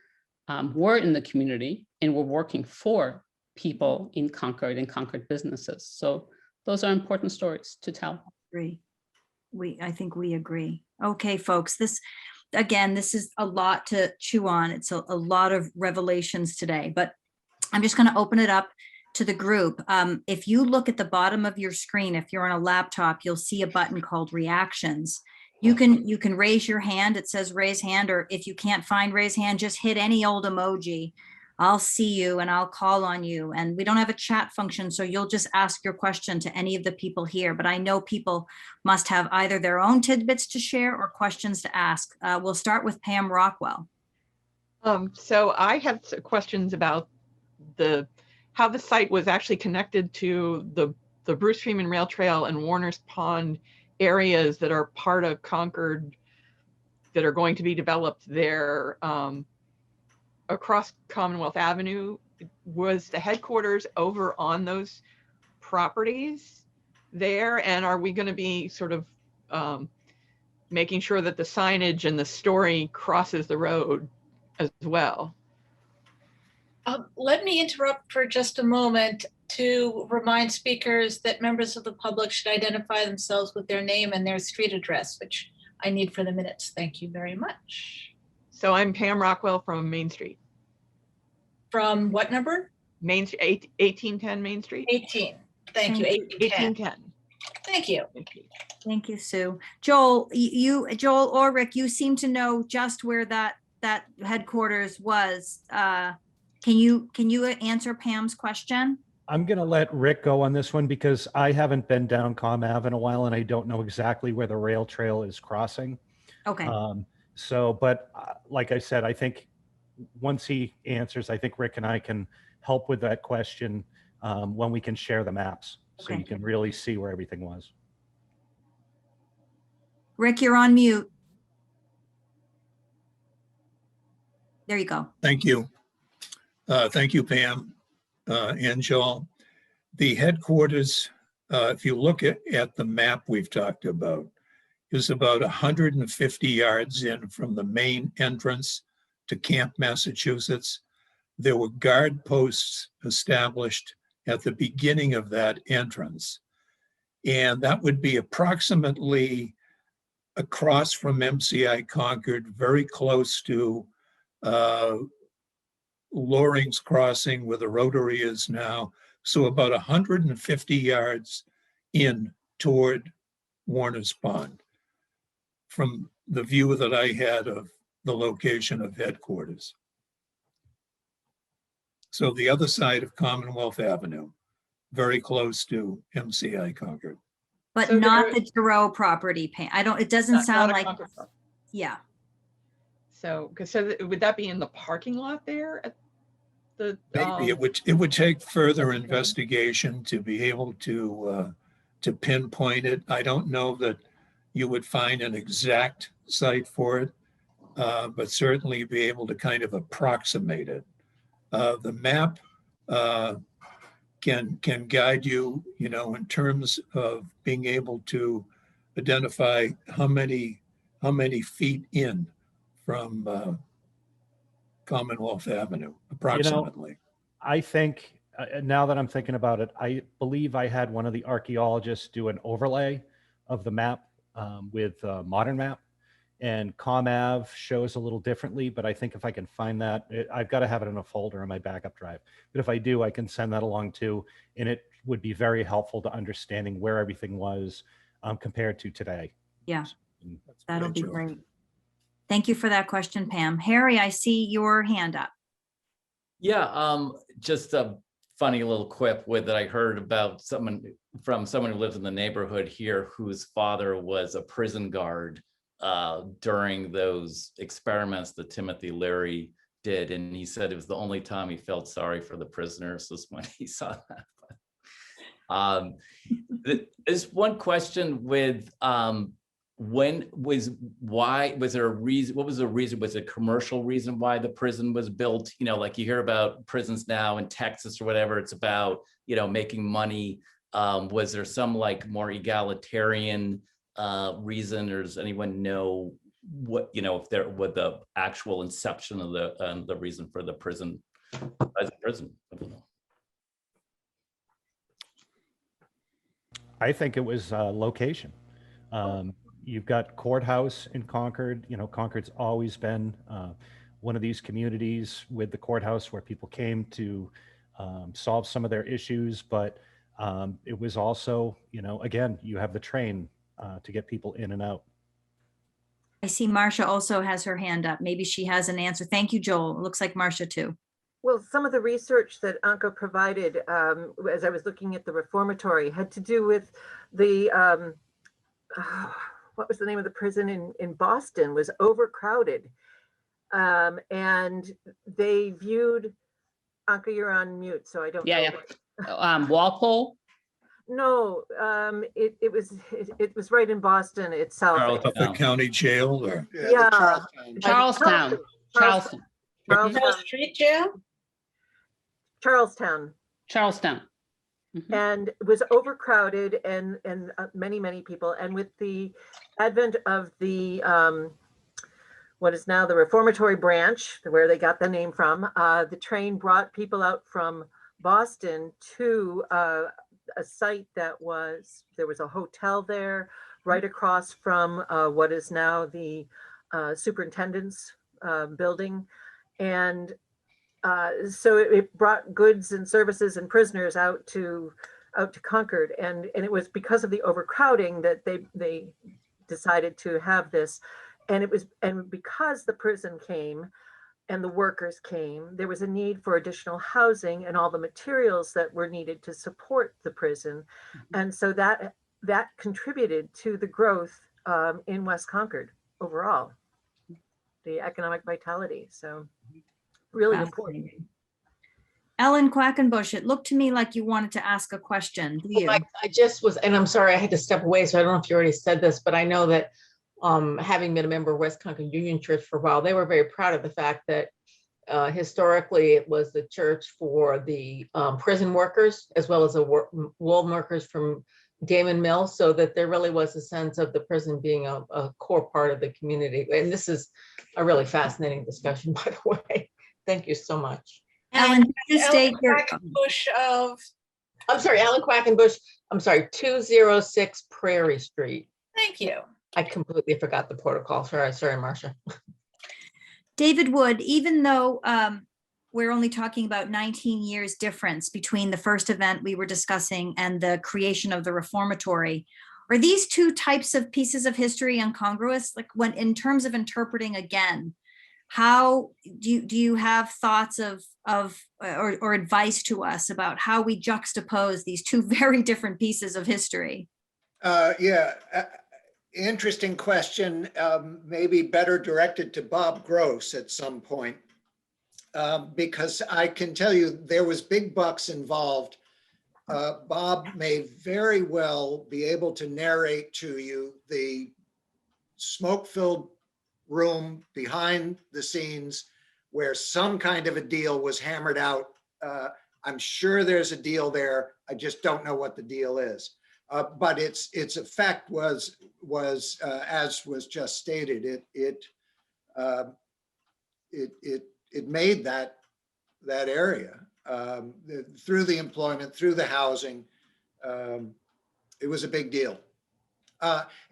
were in the community and were working for people in Concord and Concord businesses. So those are important stories to tell. I think we agree. Okay, folks, this is a lot to chew on. It's a lot of revelations today, but I'm just going to open it up to the group. If you look at the bottom of your screen, if you're on a laptop, you'll see a button called reactions. You can raise your hand. It says raise hand, or if you can't find raise hand, just hit any old emoji. I'll see you and I'll call on you. And we don't have a chat function, so you'll just ask your question to any of the people here. But I know people must have either their own tidbits to share or questions to ask. We'll start with Pam Rockwell. So I have questions about how the site was actually connected to the Bruce Freeman Rail Trail and Warner's Pond areas that are part of Concord that are going to be developed there. Across Commonwealth Avenue, was the headquarters over on those properties there? And are we going to be sort of making sure that the signage and the story crosses the road as well? Let me interrupt for just a moment to remind speakers that members of the public should identify themselves with their name and their street address, which I need for the minutes. Thank you very much. So I'm Pam Rockwell from Main Street. From what number? 1810 Main Street. 18. Thank you. 1810. Thank you. Thank you, Sue. Joel, Joel or Rick, you seem to know just where that headquarters was. Can you answer Pam's question? I'm going to let Rick go on this one because I haven't been down Comm Ave in a while and I don't know exactly where the rail trail is crossing. Okay. But like I said, I think once he answers, I think Rick and I can help with that question when we can share the maps. So you can really see where everything was. Rick, you're on mute. There you go. Thank you. Thank you, Pam and Joel. The headquarters, if you look at the map we've talked about, is about 150 yards in from the main entrance to Camp, Massachusetts. There were guard posts established at the beginning of that entrance. And that would be approximately across from MCI Concord, very close to Loring's Crossing where the Rotary is now. So about 150 yards in toward Warner's Pond from the view that I had of the location of headquarters. So the other side of Commonwealth Avenue, very close to MCI Concord. But So not the Giroux property, Pam. It doesn't sound like, yeah. So would that be in the parking lot there at the? Maybe it would take further investigation to be able to pinpoint it. I don't know that you would find an exact site for it, but certainly be able to kind of approximate it. The map can guide you, in terms of being able to identify how many feet in from Commonwealth Avenue, approximately. I think now that I'm thinking about it, I believe I had one of the archaeologists do an overlay of the map with a modern map, and Comm Ave shows a little differently, but I think if I can find that, I've got to have it in a folder in my backup drive. But if I do, I can send that along too. And it would be very helpful to understanding where everything was compared to today. Yeah, And that'll Great, be Joe. great. Thank you for that question, Pam. Harry, I see your hand up. Yeah, just a funny little quip with that I heard about someone who lives in the neighborhood here whose father was a prison guard during those experiments that Timothy Leary did, and he said it was the only time he felt sorry for the prisoners was when he saw that. There's one question with what was the reason? Was it a commercial reason why the prison was built? You know, like you hear about prisons now in Texas or whatever, it's about, you know, making money. Was there some like more egalitarian reason, or does anyone know what, you know, if there was the actual inception of the reason for the prison as a prison? I don't know. I think it was location. You've got courthouse in Concord. You know, Concord's always been one of these communities with the courthouse where people came to solve some of their issues. But it was also, you know, again, you have the train to get people in and out. I see Marcia also has her hand up. Maybe she has an answer. Thank you, Joel. It looks like Marcia too. Well, some of the research that Anka provided as I was looking at the reformatory had to do with the, what was the name of the prison in Boston, was overcrowded. And they viewed, Anka, you're on mute, so I don't know. Yeah. Walpole? No, it was right in Boston itself. Suffolk County Jail, or Yeah. Charlestown. Charlestown. Charles Street Jail? Charlestown. Mhm. And it was overcrowded and many people. And with the advent of the what is now the Reformatory branch, where they got the name from, the train brought people out from Boston to a site that there was a hotel there right across from what is now the superintendent's building. And so it brought goods and services and prisoners out to Concord, and it was because of the overcrowding that they decided to have this, and because the prison came and the workers came, there was a need for additional housing and all the materials that were needed to support the prison, and so that contributed to the growth in West Concord overall, the economic vitality. So. Really important. Ellen Quackenbush, it looked to me like you wanted to ask a question. Do you? I just was, and I'm sorry, I had to step away, so I don't know if you already said this, but I know that having been a member of West Concord Union Church for a while, they were very proud of the fact that historically it was the church for the prison workers, as well as the wool workers from Damon Mill, so that there really was a sense of the prison being a core part of the community. And this is a really fascinating discussion, by the way. Thank you so much. Ellen, state your. I'm sorry, Alan Quackenbush. I'm sorry, 206 Prairie Street. Thank you. I completely forgot the protocol. Sorry, Marcia. David Wood, even though we're only talking about 19 years difference between the first event we were discussing and the creation of the reformatory, are these two types of pieces of history incongruous? Like, when in terms of interpreting again, how do you have thoughts or advice to us about how we juxtapose these two very different pieces of history? Yeah, interesting question. Maybe better directed to Bob Gross at some point, because I can tell you there was big bucks involved. Bob may very well be able to narrate to you the smoke-filled room behind the scenes where some kind of a deal was hammered out. I'm sure there's a deal there. I just don't know what the deal is. But its effect was as was just stated. It made that area through the employment, through the housing. It was a big deal.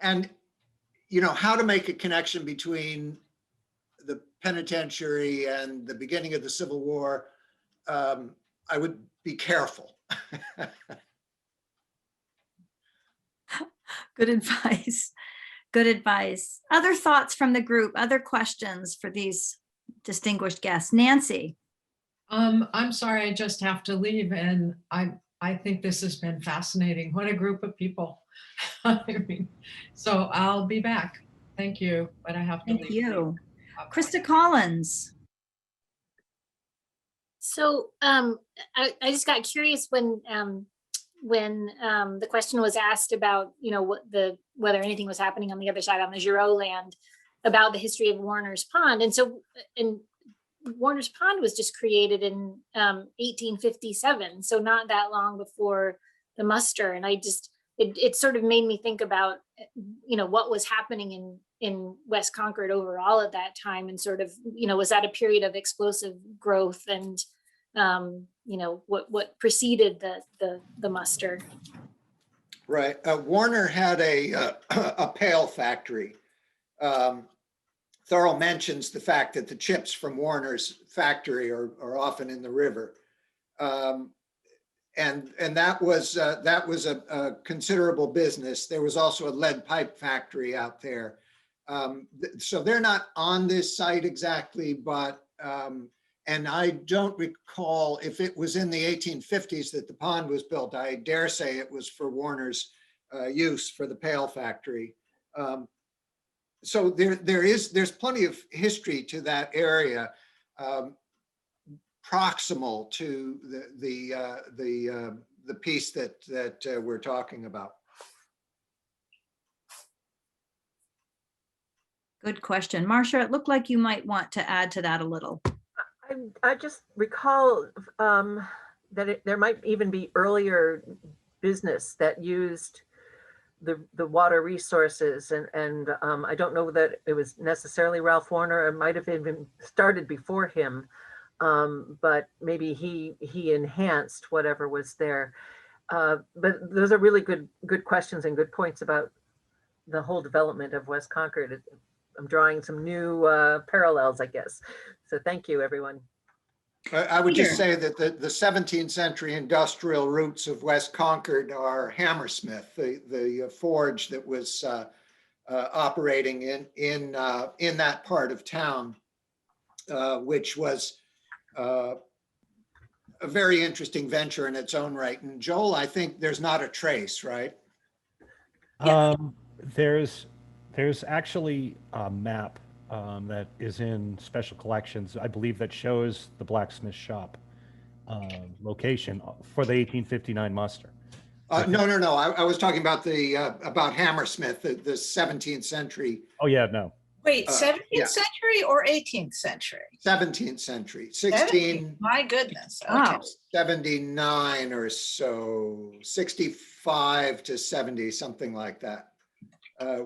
And you know, how to make a connection between the penitentiary and the beginning of the Civil War, I would be careful. Good advice. Good advice. Other thoughts from the group, other questions for these distinguished guests? Nancy? I'm sorry, I just have to leave, and I think this has been fascinating. What a group of people. I mean, so I'll be back. Thank you, but I have to leave. Thank you. Bye-bye. Krista Collins. So I just got curious when the question was asked about, you know, whether anything was happening on the other side on the Giraud land about the history of Warner's Pond. And Warner's Pond was just created in 1857, so not that long before the muster. And it sort of made me think about, you know, what was happening in West Concord overall at that time, and sort of, you know, was that a period of explosive growth, and you know, what preceded the muster. Right. Warner had a pail factory. Thurl mentions the fact that the chips from Warner's factory are often in the river. And that was a considerable business. There was also a lead pipe factory out there. So they're not on this site exactly, but and I don't recall if it was in the 1850s that the pond was built. I dare say it was for Warner's use for the pail factory. So there's plenty of history to that area, proximal to the piece that we're talking about. Good question. Marcia, it looked like you might want to add to that a little. I just recall that there might even be earlier business that used the water resources, and I don't know that it was necessarily Ralph Warner. It might have even started before him, but maybe he enhanced whatever was there. But those are really good questions and good points about the whole development of West Concord. I'm drawing some new parallels, I guess. So thank you, everyone. I would just say that the 17th century industrial roots of West Concord are Hammersmith, the forge that was operating in that part of town, which was a very interesting venture in its own right. And Joel, I think there's not a trace, right? There's actually a map that is in special collections, I believe, that shows the blacksmith shop location for the 1859 muster. No. I was talking about about Hammersmith, the 17th century. Oh yeah, no. Wait, 17th yeah. century or 18th century? 17th century, 17? My goodness. Okay. 79 or so, 65 to 70, something like that.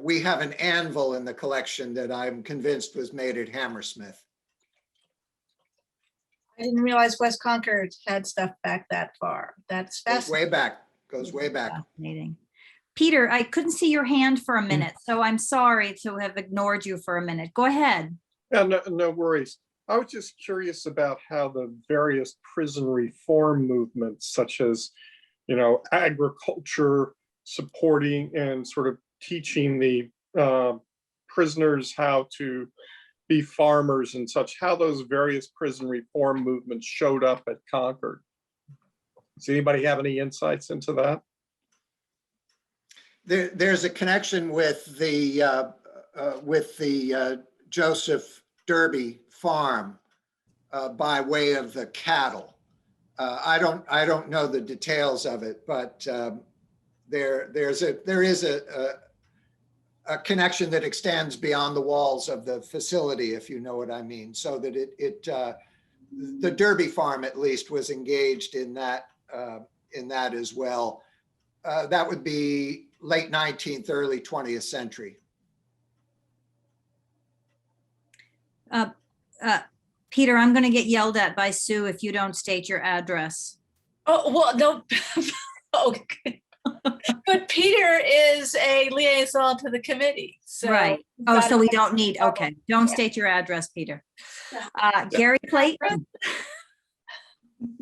We have an anvil in the collection that I'm convinced was made at Hammersmith. I didn't realize West Concord had stuff back that far. That's fascinating. Goes way back. Fascinating. Peter, I couldn't see your hand for a minute, so I'm sorry to have ignored you for a minute. Go ahead. Yeah, no worries. I was just curious about how the various prison reform movements, such as, you know, agriculture, supporting and sort of teaching the prisoners how to be farmers and such, how those various prison reform movements showed up at Concord. Does anybody have any insights into that? There's a connection with the Joseph Derby farm by way of the cattle. I don't know the details of it, but there is a connection that extends beyond the walls of the facility, if you know what I mean. So that the Derby farm at least was engaged in that as well. That would be late 19th, early 20th century. Peter, I'm going to get yelled at by Sue if you don't state your address. Oh, well, no. Okay. But Peter is a liaison to the committee. So right. Oh, so we don't need, okay. Don't state your address, Peter. Gary Clayton.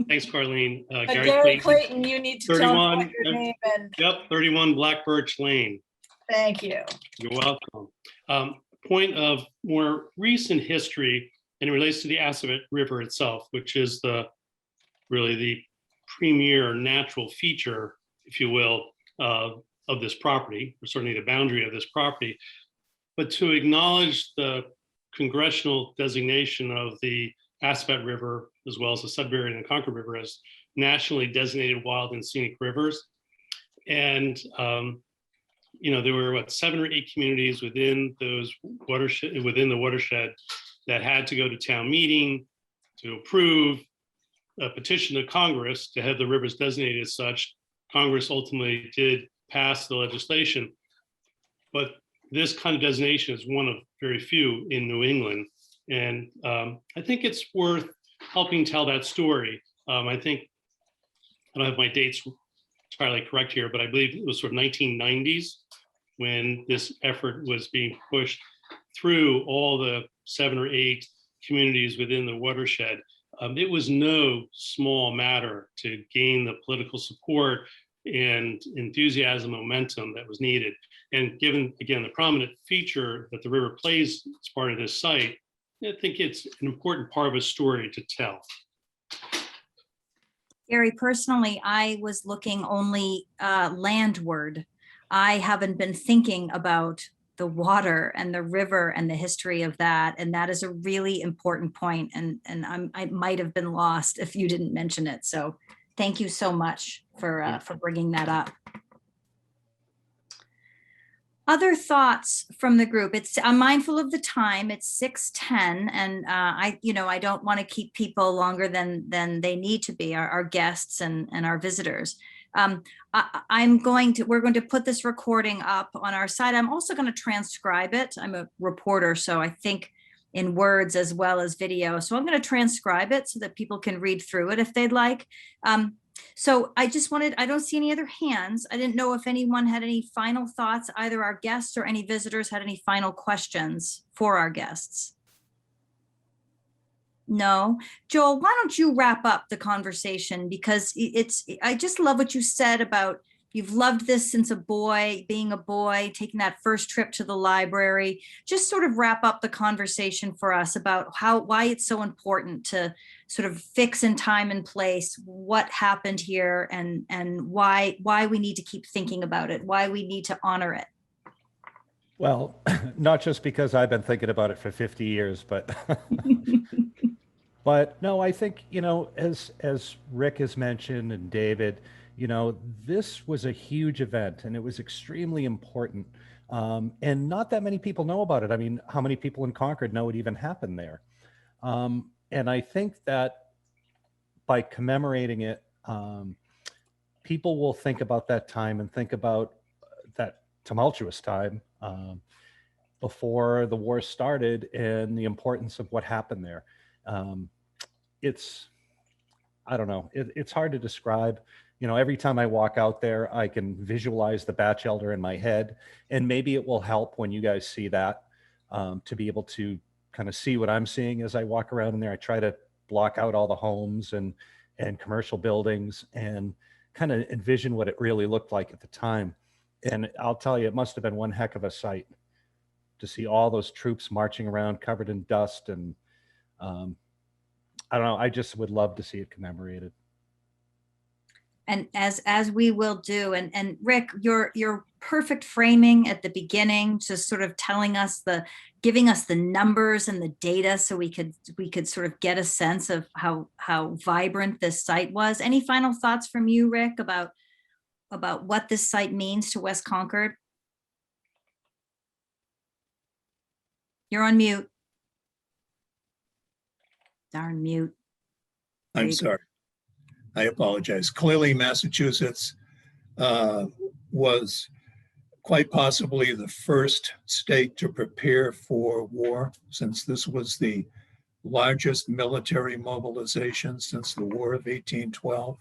Thanks, Carlene. Gary Clayton, you need to tell me 31, what your name and. Yep, 31 Black Birch Lane. Thank you. You're welcome. Point of more recent history, and it relates to the Assabet River itself, which is really the premier natural feature, if you will, of this property, or certainly the boundary of this property. But to acknowledge the congressional designation of the Assabet River, as well as the Sudbury and the Concord River, as nationally designated wild and scenic rivers. And there were 7 or 8 communities within those within the watershed that had to go to town meeting to approve a petition to Congress to have the rivers designated as such. Congress ultimately did pass the legislation, but this kind of designation is one of very few in New England. And I think it's worth helping tell that story. I think, I don't have my dates entirely correct here, but I believe it was sort of 1990s when this effort was being pushed through all the 7 or 8 communities within the watershed. It was no small matter to gain the political support and enthusiasm, momentum that was needed. And given, again, the prominent feature that the river plays as part of this site, I think it's an important part of a story to tell. Gary, personally, I was looking only landward. I haven't been thinking about the water and the river and the history of that. And that is a really important point. And I might have been lost if you didn't mention it. So thank you so much for bringing that up. Other thoughts from the group? I'm mindful of the time. It's 6:10, and I don't want to keep people longer than they need to be, our guests and our visitors. We're going to put this recording up on our site. I'm also going to transcribe it. I'm a reporter, so I think in words as well as video. So I'm going to transcribe it so that people can read through it if they'd like. So I don't see any other hands. I didn't know if anyone had any final thoughts, either our guests or any visitors had any final questions for our guests. No. Joel, why don't you wrap up the conversation? Because I just love what you said about you've loved this since being a boy, taking that first trip to the library. Just sort of wrap up the conversation for us about why it's so important to sort of fix in time and place what happened here and why we need to keep thinking about it, why we need to honor it. Well, not just because I've been thinking about it for 50 years, but but no, I think, as Rick has mentioned and David, this was a huge event and it was extremely important. And not that many people know about it. I mean, how many people in Concord know it even happened there? And I think that by commemorating it, people will think about that time and think about that tumultuous time before the war started and the importance of what happened there. I don't know, it's hard to describe. Every time I walk out there, I can visualize the Batchelder in my head, and maybe it will help when you guys see that, to be able to kind of see what I'm seeing as I walk around in there. I try to block out all the homes and commercial buildings and kind of envision what it really looked like at the time. And I'll tell you, it must have been one heck of a sight to see all those troops marching around covered in dust. And I don't know, I just would love to see it commemorated. And as we will do, and Rick, your perfect framing at the beginning, just sort of giving us the numbers and the data so we could sort of get a sense of how vibrant this site was. Any final thoughts from you, Rick, about what this site means to West Concord? You're on mute. Darn mute. I'm sorry. I apologize. Clearly, Massachusetts was quite possibly the first state to prepare for war, since this was the largest military mobilization since the War of 1812.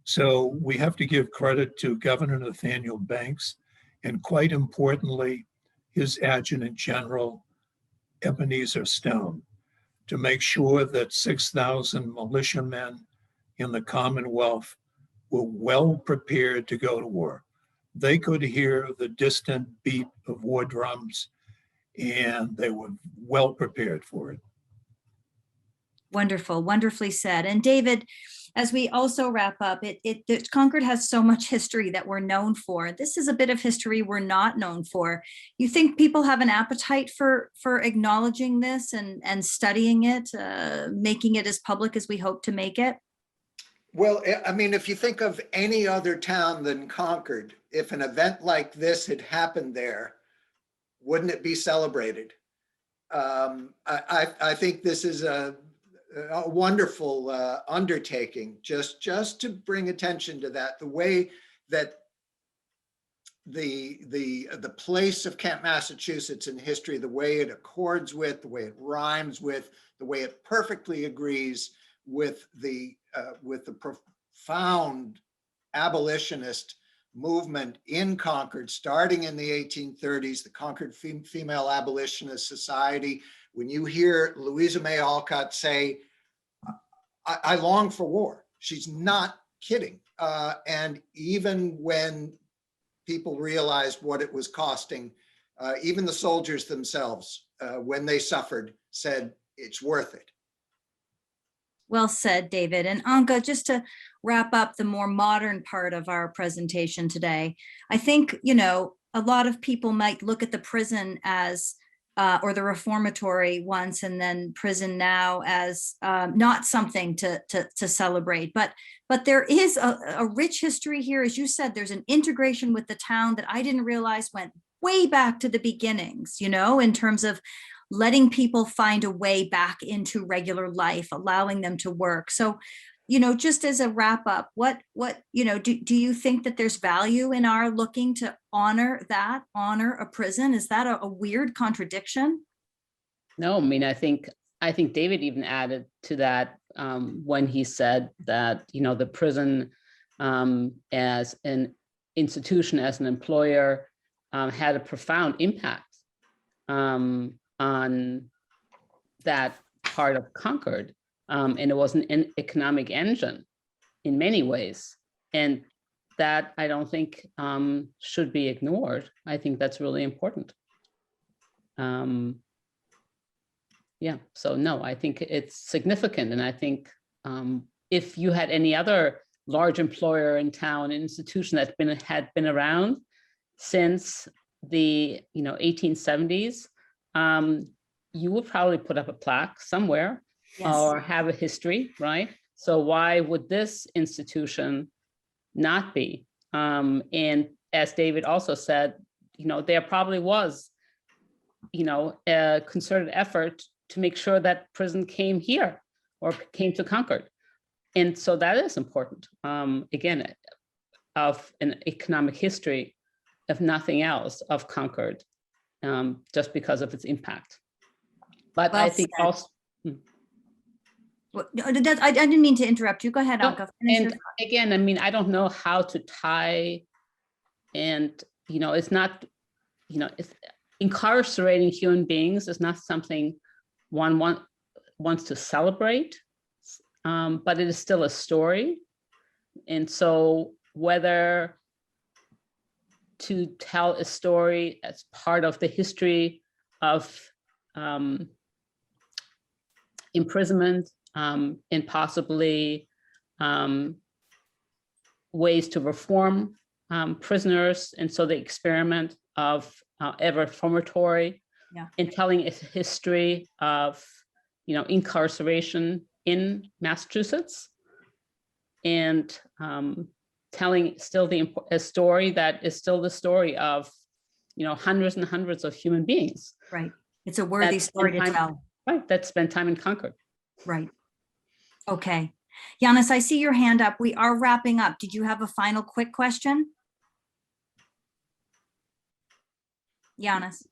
So we have to give credit to Governor Nathaniel Banks, and quite importantly, his Adjutant General, Ebenezer Stone, to make sure that 6,000 militiamen in the Commonwealth were well prepared to go to war. they could hear the distant beat of war drums, and they were well prepared for it. Wonderful, wonderfully said. And David, as we also wrap up, Concord has so much history that we're known for. This is a bit of history we're not known for. You think people have an appetite for acknowledging this and studying it, making it as public as we hope to make it? Well, I mean, if you think of any other town than Concord, if an event like this had happened there, wouldn't it be celebrated? I think this is a wonderful undertaking, just to bring attention to that, the way that the place of Kent, Massachusetts in history, the way it accords with, the way it rhymes with, the way it perfectly agrees with the profound abolitionist movement in Concord, starting in the 1830s, the Concord Female Abolitionist Society. When you hear Louisa May Alcott say, I long for war, she's not kidding. And even when people realized what it was costing, even the soldiers themselves, when they suffered, said it's worth it. Well said, David. And Anka, just to wrap up the more modern part of our presentation today, I think, a lot of people might look at the prison as, or the reformatory once and then prison now as not something to celebrate. But there is a rich history here. As you said, there's an integration with the town that I didn't realize went way back to the beginnings, in terms of letting people find a way back into regular life, allowing them to work. So, just as a wrap up, what do you think that there's value in our looking to honor a prison? Is that a weird contradiction? No, I mean, I think David even added to that when he said that, the prison as an institution, as an employer, had a profound impact on that part of Concord. And it was an economic engine in many ways. And that I don't think should be ignored. I think that's really important. Yeah, so no, I think it's significant. And I think if you had any other large employer in town, an institution that had been around since the 1870s, you would probably put up a plaque somewhere. Yes. Or have a history, right? So why would this institution not be? And as David also said, there probably was, a concerted effort to make sure that prison came here or came to Concord. And so that is important, again, of an economic history, if nothing else, of Concord, just because of its impact. But well, I think said. Also, I didn't mean to interrupt you. Go ahead, Anka. And again, I mean, I don't know how to tie, and it's not, it's incarcerating human beings is not something one wants to celebrate, but it is still a story. And so whether to tell a story as part of the history of imprisonment, and possibly ways to reform prisoners. And so the experiment of a reformatory, and telling a history of, incarceration in Massachusetts, and telling still a story that is still the story of, hundreds and hundreds of human beings. Right. It's a worthy story to tell. Right. That spent time in Concord. Right. Okay. Giannis, I see your hand up. We are wrapping up. Did you have a final quick question? Giannis.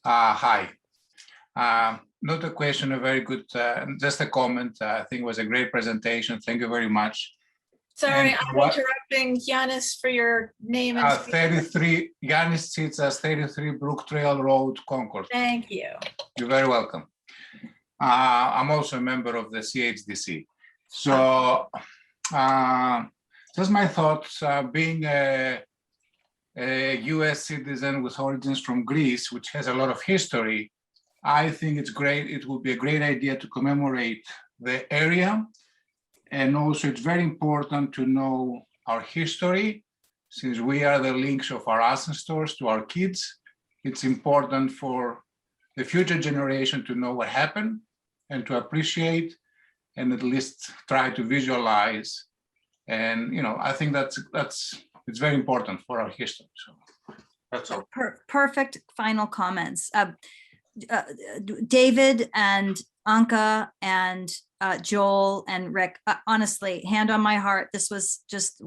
Hi. Not a question, a very good, just a comment. I think it was a great presentation. Thank you very much. Sorry, I'm interrupting. Giannis, for your name and 33, Giannis Tsitsas, 33 Brook Trail Road, Concord. Thank you. You're very welcome. I'm also a member of the CHDC. So just my thoughts, being a US citizen with origins from Greece, which has a lot of history, I think it's great. It would be a great idea to commemorate the area. And also it's very important to know our history, since we are the links of our ancestors to our kids. It's important for the future generation to know what happened and to appreciate and at least try to visualize. And, you know, I think it's very important for our history. So that's all. Perfect final comments. David and Anka and Joel and Rick, honestly, hand on my heart, this was just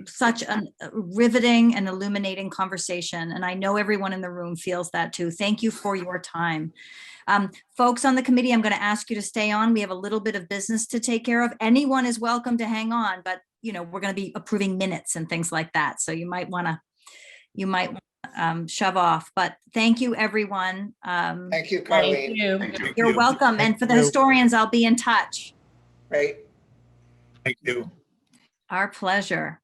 such a riveting and illuminating conversation. And I know everyone in the room feels that too. Thank you for your time. Folks on the committee, I'm going to ask you to stay on. We have a little bit of business to take care of. Anyone is welcome to hang on, but you know, we're going to be approving minutes and things like that. So you might want to, shove off, but thank you, everyone. Thank you, Carleen. Thank you. You're welcome. And for the historians, I'll be in touch. Great. Thank you. Our pleasure.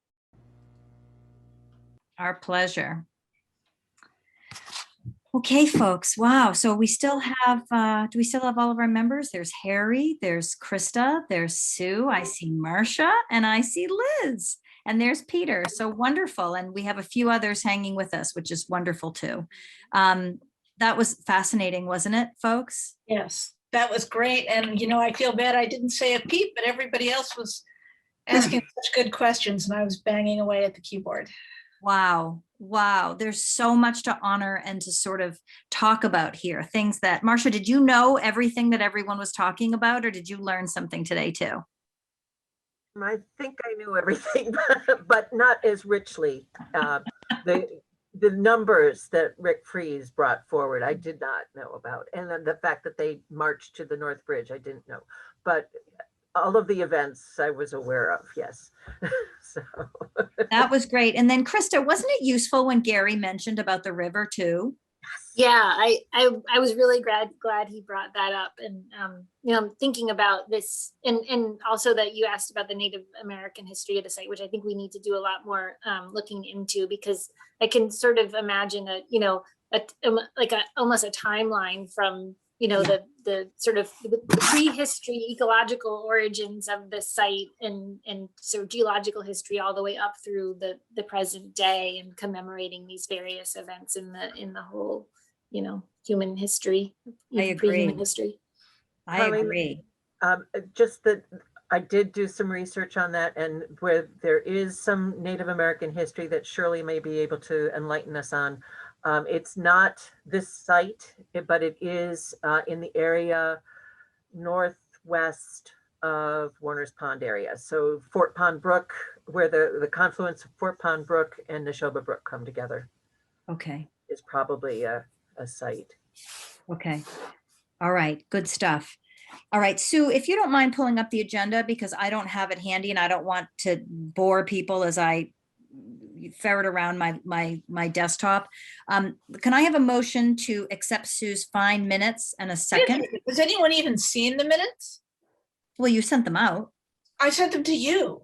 Our pleasure. Okay, folks. Wow. So we still have, do we still have all of our members? There's Harry, there's Krista, there's Sue, I see Marcia, and I see Liz. And there's Peter, so wonderful. And we have a few others hanging with us, which is wonderful too. That was fascinating, wasn't it, folks? Yes, that was great. And, you know, I feel bad I didn't say a peep, but everybody else was asking such good questions and I was banging away at the keyboard. Wow. Wow. There's so much to honor and to sort of talk about here. Things that, Marcia, did you know everything that everyone was talking about, or did you learn something today too? I think I knew everything, but not as richly. The numbers that Rick Fries brought forward, I did not know about. And then the fact that they marched to the North Bridge, I didn't know. But all of the events I was aware of, yes. So that was great. And then Krista, wasn't it useful when Gary mentioned about the river too? Yeah, I was really glad he brought that up. And you know, I'm thinking about this, and also that you asked about the Native American history of the site, which I think we need to do a lot more looking into, because I can sort of imagine almost a timeline from, you know, the sort of the prehistory, ecological origins of the site and sort of geological history all the way up through the present day, and commemorating these various events in the whole, you know, human history, pre-human history. I agree. Just that I did do some research on that, and where there is some Native American history that Shirley may be able to enlighten us on. It's not this site, but it is in the area northwest of Warner's Pond area. So Fort Pond Brook, where the confluence of Fort Pond Brook and Neshoba Brook come together. Okay. Is probably a site. Okay. All right. Good stuff. All right, Sue, if you don't mind pulling up the agenda, because I don't have it handy and I don't want to bore people as I ferret around my desktop. Can I have a motion to accept Sue's fine minutes and a second? Has anyone even seen the minutes? Well, you sent them out. I sent them to you.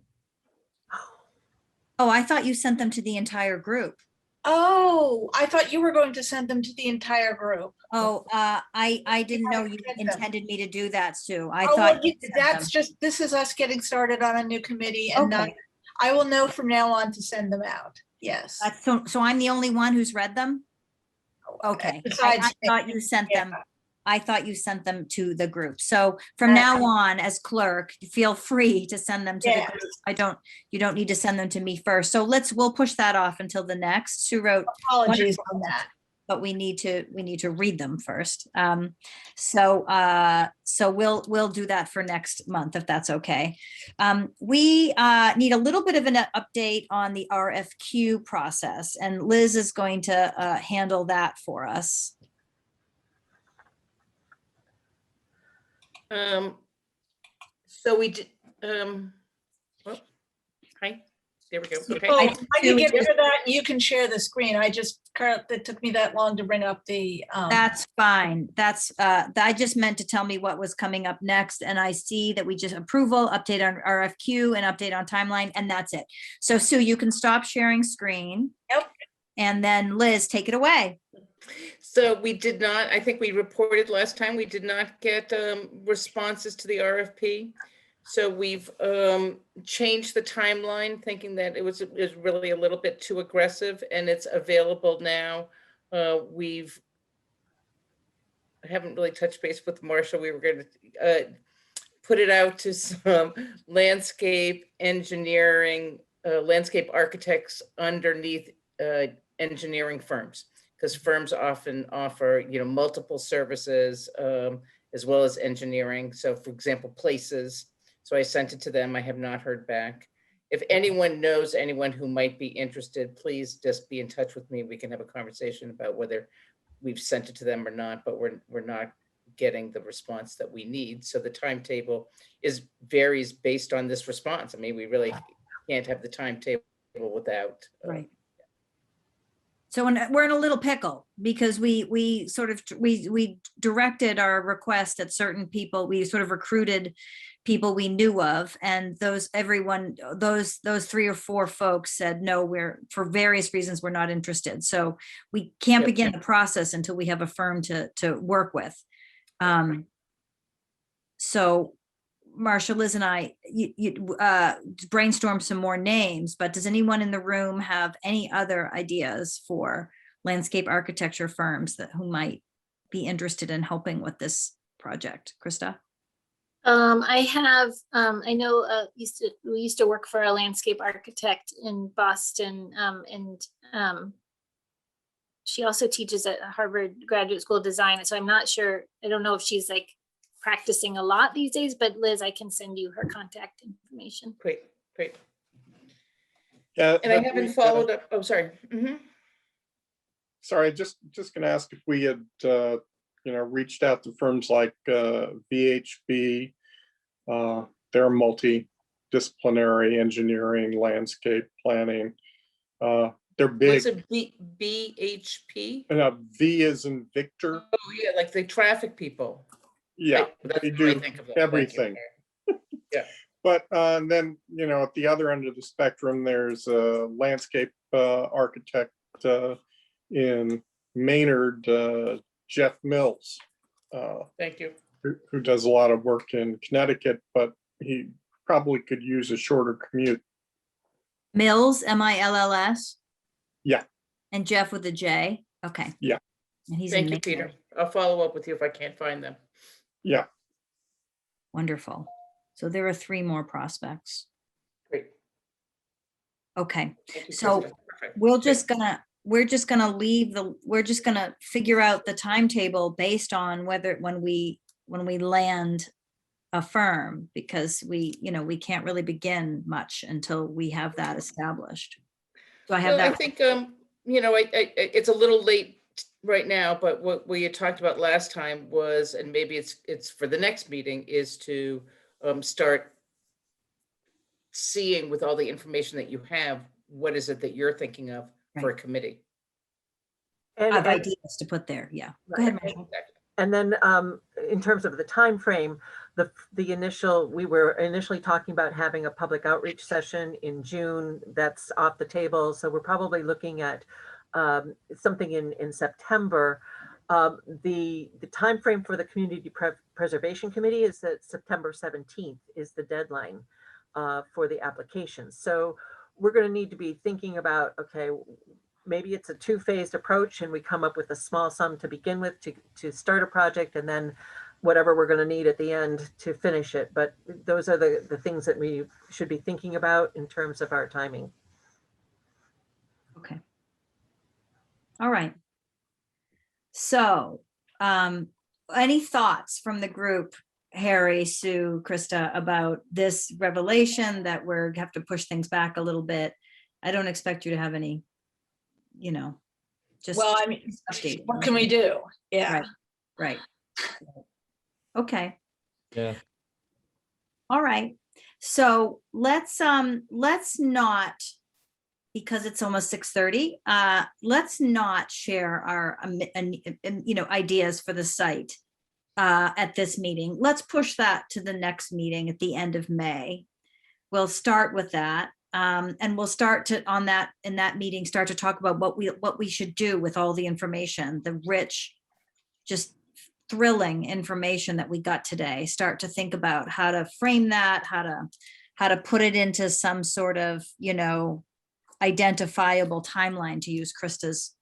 Oh, I thought you sent them to the entire group. Oh, I thought you were going to send them to the entire group. Oh, I didn't know you intended me to do that, Sue. I Oh, thought well, that's just, this is us getting started on a new committee, and okay. I will know from now on to send them out. Yes. So I'm the only one who's read them? Okay. I thought you sent them. I thought you sent them to the group. So from now on, as clerk, feel free to send them to the group. You don't need to send them to me first. So we'll push that off until the next. Sue wrote. Apologies on that. But we need to read them first. So we'll do that for next month, if that's okay. We need a little bit of an update on the RFQ process, and Liz is going to handle that for us. So we did, hi, There we go. Okay. Oh, I I can get do- rid of that. You can share the screen. It took me that long to bring up the. That's fine. That's, I just meant to tell me what was coming up next. And I see that we just approval, update on RFQ and update on timeline, and that's it. So Sue, you can stop sharing screen. Yep. And then Liz, take it away. So we did not, I think we reported last time, we did not get responses to the RFP. So we've changed the timeline, thinking that it was really a little bit too aggressive, and it's available now. I haven't really touched base with Marcia. We were going to put it out to some landscape engineering, landscape architects underneath engineering firms, because firms often offer, multiple services as well as engineering. So for example, places. So I sent it to them. I have not heard back. If anyone knows anyone who might be interested, please just be in touch with me. We can have a conversation about whether we've sent it to them or not, but we're not getting the response that we need. So the timetable varies based on this response. I mean, we really can't have the timetable without. Right. So we're in a little pickle because we directed our request at certain people. We sort of recruited people we knew of, and those 3 or 4 folks said, no, for various reasons, we're not interested. So we can't begin the process until we have a firm to work with. So Marcia, Liz and I brainstorm some more names, but does anyone in the room have any other ideas for landscape architecture firms who might be interested in helping with this project? Krista? I have, I know we used to work for a landscape architect in Boston, and she also teaches at Harvard Graduate School of Design. So I'm not sure, I don't know if she's like practicing a lot these days, but Liz, I can send you her contact information. Great. Yeah, And I haven't followed up. Oh, sorry. Mm-hmm. Sorry, just gonna ask if we had, reached out to firms like VHB. They're multidisciplinary engineering, landscape planning. They're big. What's a BHP? And V is in Victor. Oh yeah, like the traffic people. Yeah, That's they what do I think of them. everything. Yeah. But then, at the other end of the spectrum, there's a landscape architect in Maynard, Jeff Mills. Thank you. Who does a lot of work in Connecticut, but he probably could use a shorter commute. Mills, Mills? Yeah. And Jeff with a J? Okay. Yeah. And he's Thank in you, Peter. Maynard. I'll follow up with you if I can't find them. Yeah. Wonderful. So there are 3 more prospects. Great. Okay. Thank you, So Krista. Perfect. we're just gonna figure out the timetable based on when we land a firm, because we can't really begin much until we have that established. So I have Well, that. I think, it's a little late right now, but what we had talked about last time was, and maybe it's for the next meeting, is to start seeing with all the information that you have, what is it that you're thinking of for a committee? I have And, ideas to put there. Yeah. Go ahead, Marshall. and then in terms of the time frame, we were initially talking about having a public outreach session in June. That's off the table. So we're probably looking at something in September. The time frame for the Community Preservation Committee is that September 17th is the deadline for the application. So we're going to need to be thinking about, okay, maybe it's a 2-phased approach and we come up with a small sum to begin with to start a project, and then whatever we're going to need at the end to finish it. But those are the things that we should be thinking about in terms of our timing. Okay. All right. So, any thoughts from the group, Harry, Sue, Krista, about this revelation that we're have to push things back a little bit? I don't expect you to have any, just. Well, I mean, update. what can we do? Yeah. Right. Okay. Yeah. All right. So let's not because it's almost 6:30, let's not share our, ideas for the site at this meeting. Let's push that to the next meeting at the end of May. We'll start with that. And we'll start to, in that meeting, start to talk about what we should do with all the information, the rich, just thrilling information that we got today. Start to think about how to frame that, how to put it into some sort of, identifiable timeline, to use Krista's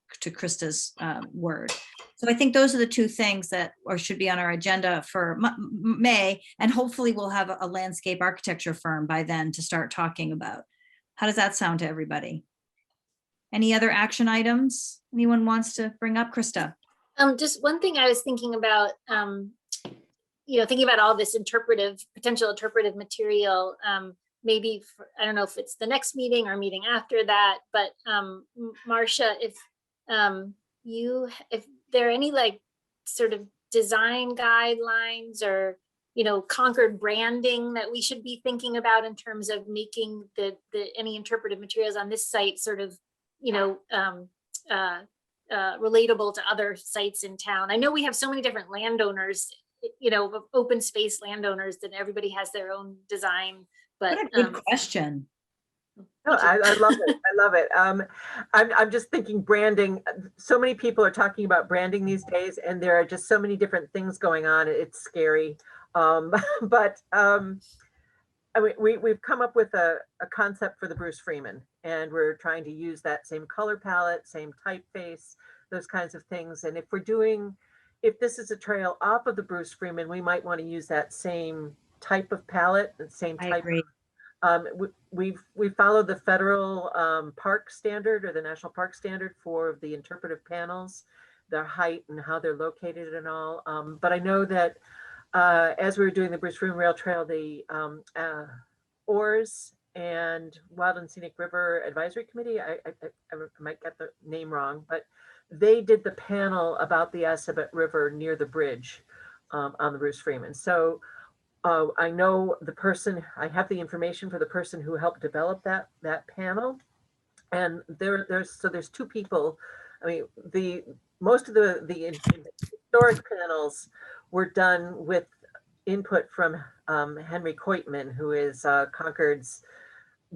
word. So I think those are the two things that should be on our agenda for May, and hopefully we'll have a landscape architecture firm by then to start talking about. How does that sound to everybody? Any other action items anyone wants to bring up, Krista? Just one thing I was thinking about, thinking about all this potential interpretive material, maybe I don't know if it's the next meeting or meeting after that, but Marcia, if there are any sort of design guidelines or Concord branding that we should be thinking about in terms of making any interpretive materials on this site sort of relatable to other sites in town. I know we have so many different landowners, open space landowners, that everybody has their own design. But what a good question. No, I love it. I love it. I'm just thinking branding. So many people are talking about branding these days, and there are just so many different things going on. It's scary. But we've come up with a concept for the Bruce Freeman, and we're trying to use that same color palette, same typeface, those kinds of things. And if this is a trail off of the Bruce Freeman, we might want to use that same type of palette and same type. I agree. We follow the federal park standard, or the national park standard, for the interpretive panels, their height and how they're located and all. But I know that as we were doing the Bruce Freeman Rail Trail, the ORS and Wild and Scenic River Advisory Committee, I might get the name wrong, but they did the panel about the Assabet River near the bridge on the Bruce Freeman. So I know I have the information for the person who helped develop that panel. And there's two people. I mean, most of the historic panels were done with input from Henry Coitman, who is Concord's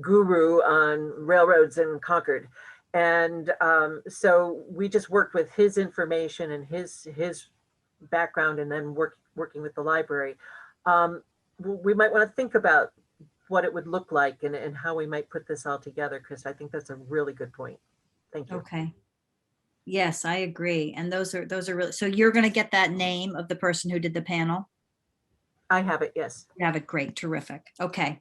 guru on railroads in Concord. And so we just worked with his information and his background, and then working with the library. We might want to think about what it would look like and how we might put this all together, because I think that's a really good point. Thank you. Okay. Yes, I agree. And those are really, so you're going to get that name of the person who did the panel? I have it, yes. You have it, great, terrific. Okay.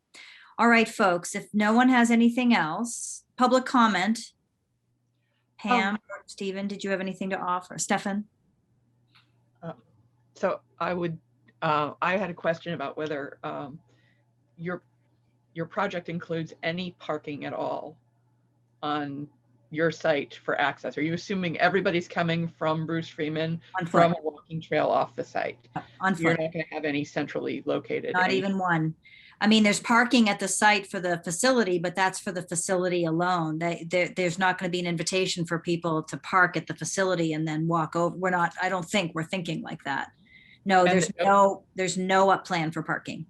All right, folks, if no one has anything else, public comment. Pam, Stephen, did you have anything to offer? Stefan? So I had a question about whether your project includes any parking at all on your site for access. Are you assuming everybody's coming from Bruce Freeman from a walking trail off the site? On foot. You're not going to have any centrally located. Not even one. I mean, there's parking at the site for the facility, but that's for the facility alone. There's not going to be an invitation for people to park at the facility and then walk over. I don't think we're thinking like that. No, there's no plan for parking.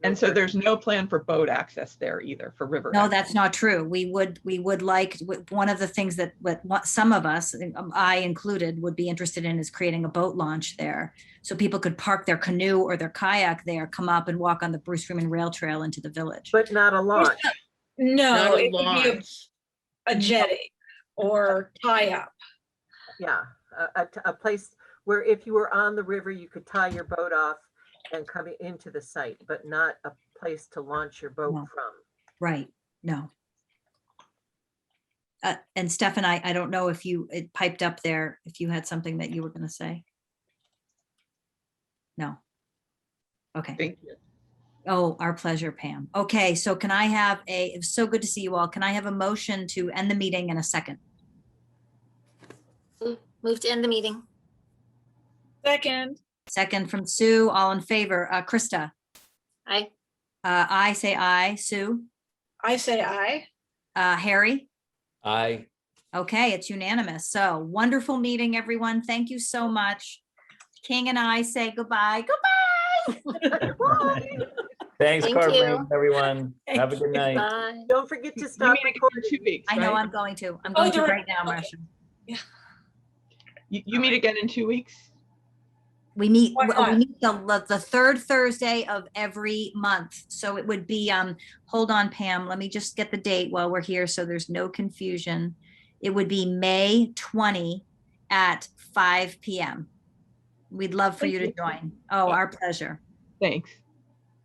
And so there's no plan for boat access there either, for river. No, access. that's not true. We would like, one of the things that some of us, I included, would be interested in is creating a boat launch there. So people could park their canoe or their kayak there, come up and walk on the Bruce Freeman Rail Trail into the village. But not a launch. No, it would be a jetty or tie up. Yeah, a place where if you were on the river, you could tie your boat off and come into the site, but not a place to launch your boat from. Right, no. And Stefan, I don't know if it piped up there, if you had something that you were going to say. No. Okay. Thank you. Oh, our pleasure, Pam. Okay, so can I have it's so good to see you all. Can I have a motion to end the meeting in a second? Move to end the meeting. Second. Second from Sue, all in favor. Krista? Aye. I say aye. Sue? I say aye. Harry? Aye. Okay, it's unanimous. So wonderful meeting, everyone. Thank you so much. King and I say goodbye. Goodbye. Thanks, Thank Carleen, you. everyone. Have a good night. Bye. Don't forget to You stop meet again recording. in 2 weeks, I know right? I'm going to. I'm Oh, going to you're- right now, okay. Marcia. You meet again in 2 weeks? We meet, Why we not? meet the third Thursday of every month. So it would be, hold on, Pam, let me just get the date while we're here so there's no confusion. It would be May 20 at 5 p.m. We'd love for Thank you to you. join. Oh, our pleasure. Thanks.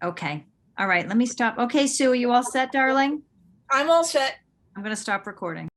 Okay. All right, let me stop. Okay, Sue, are you all set, darling? I'm all set. I'm going to stop recording.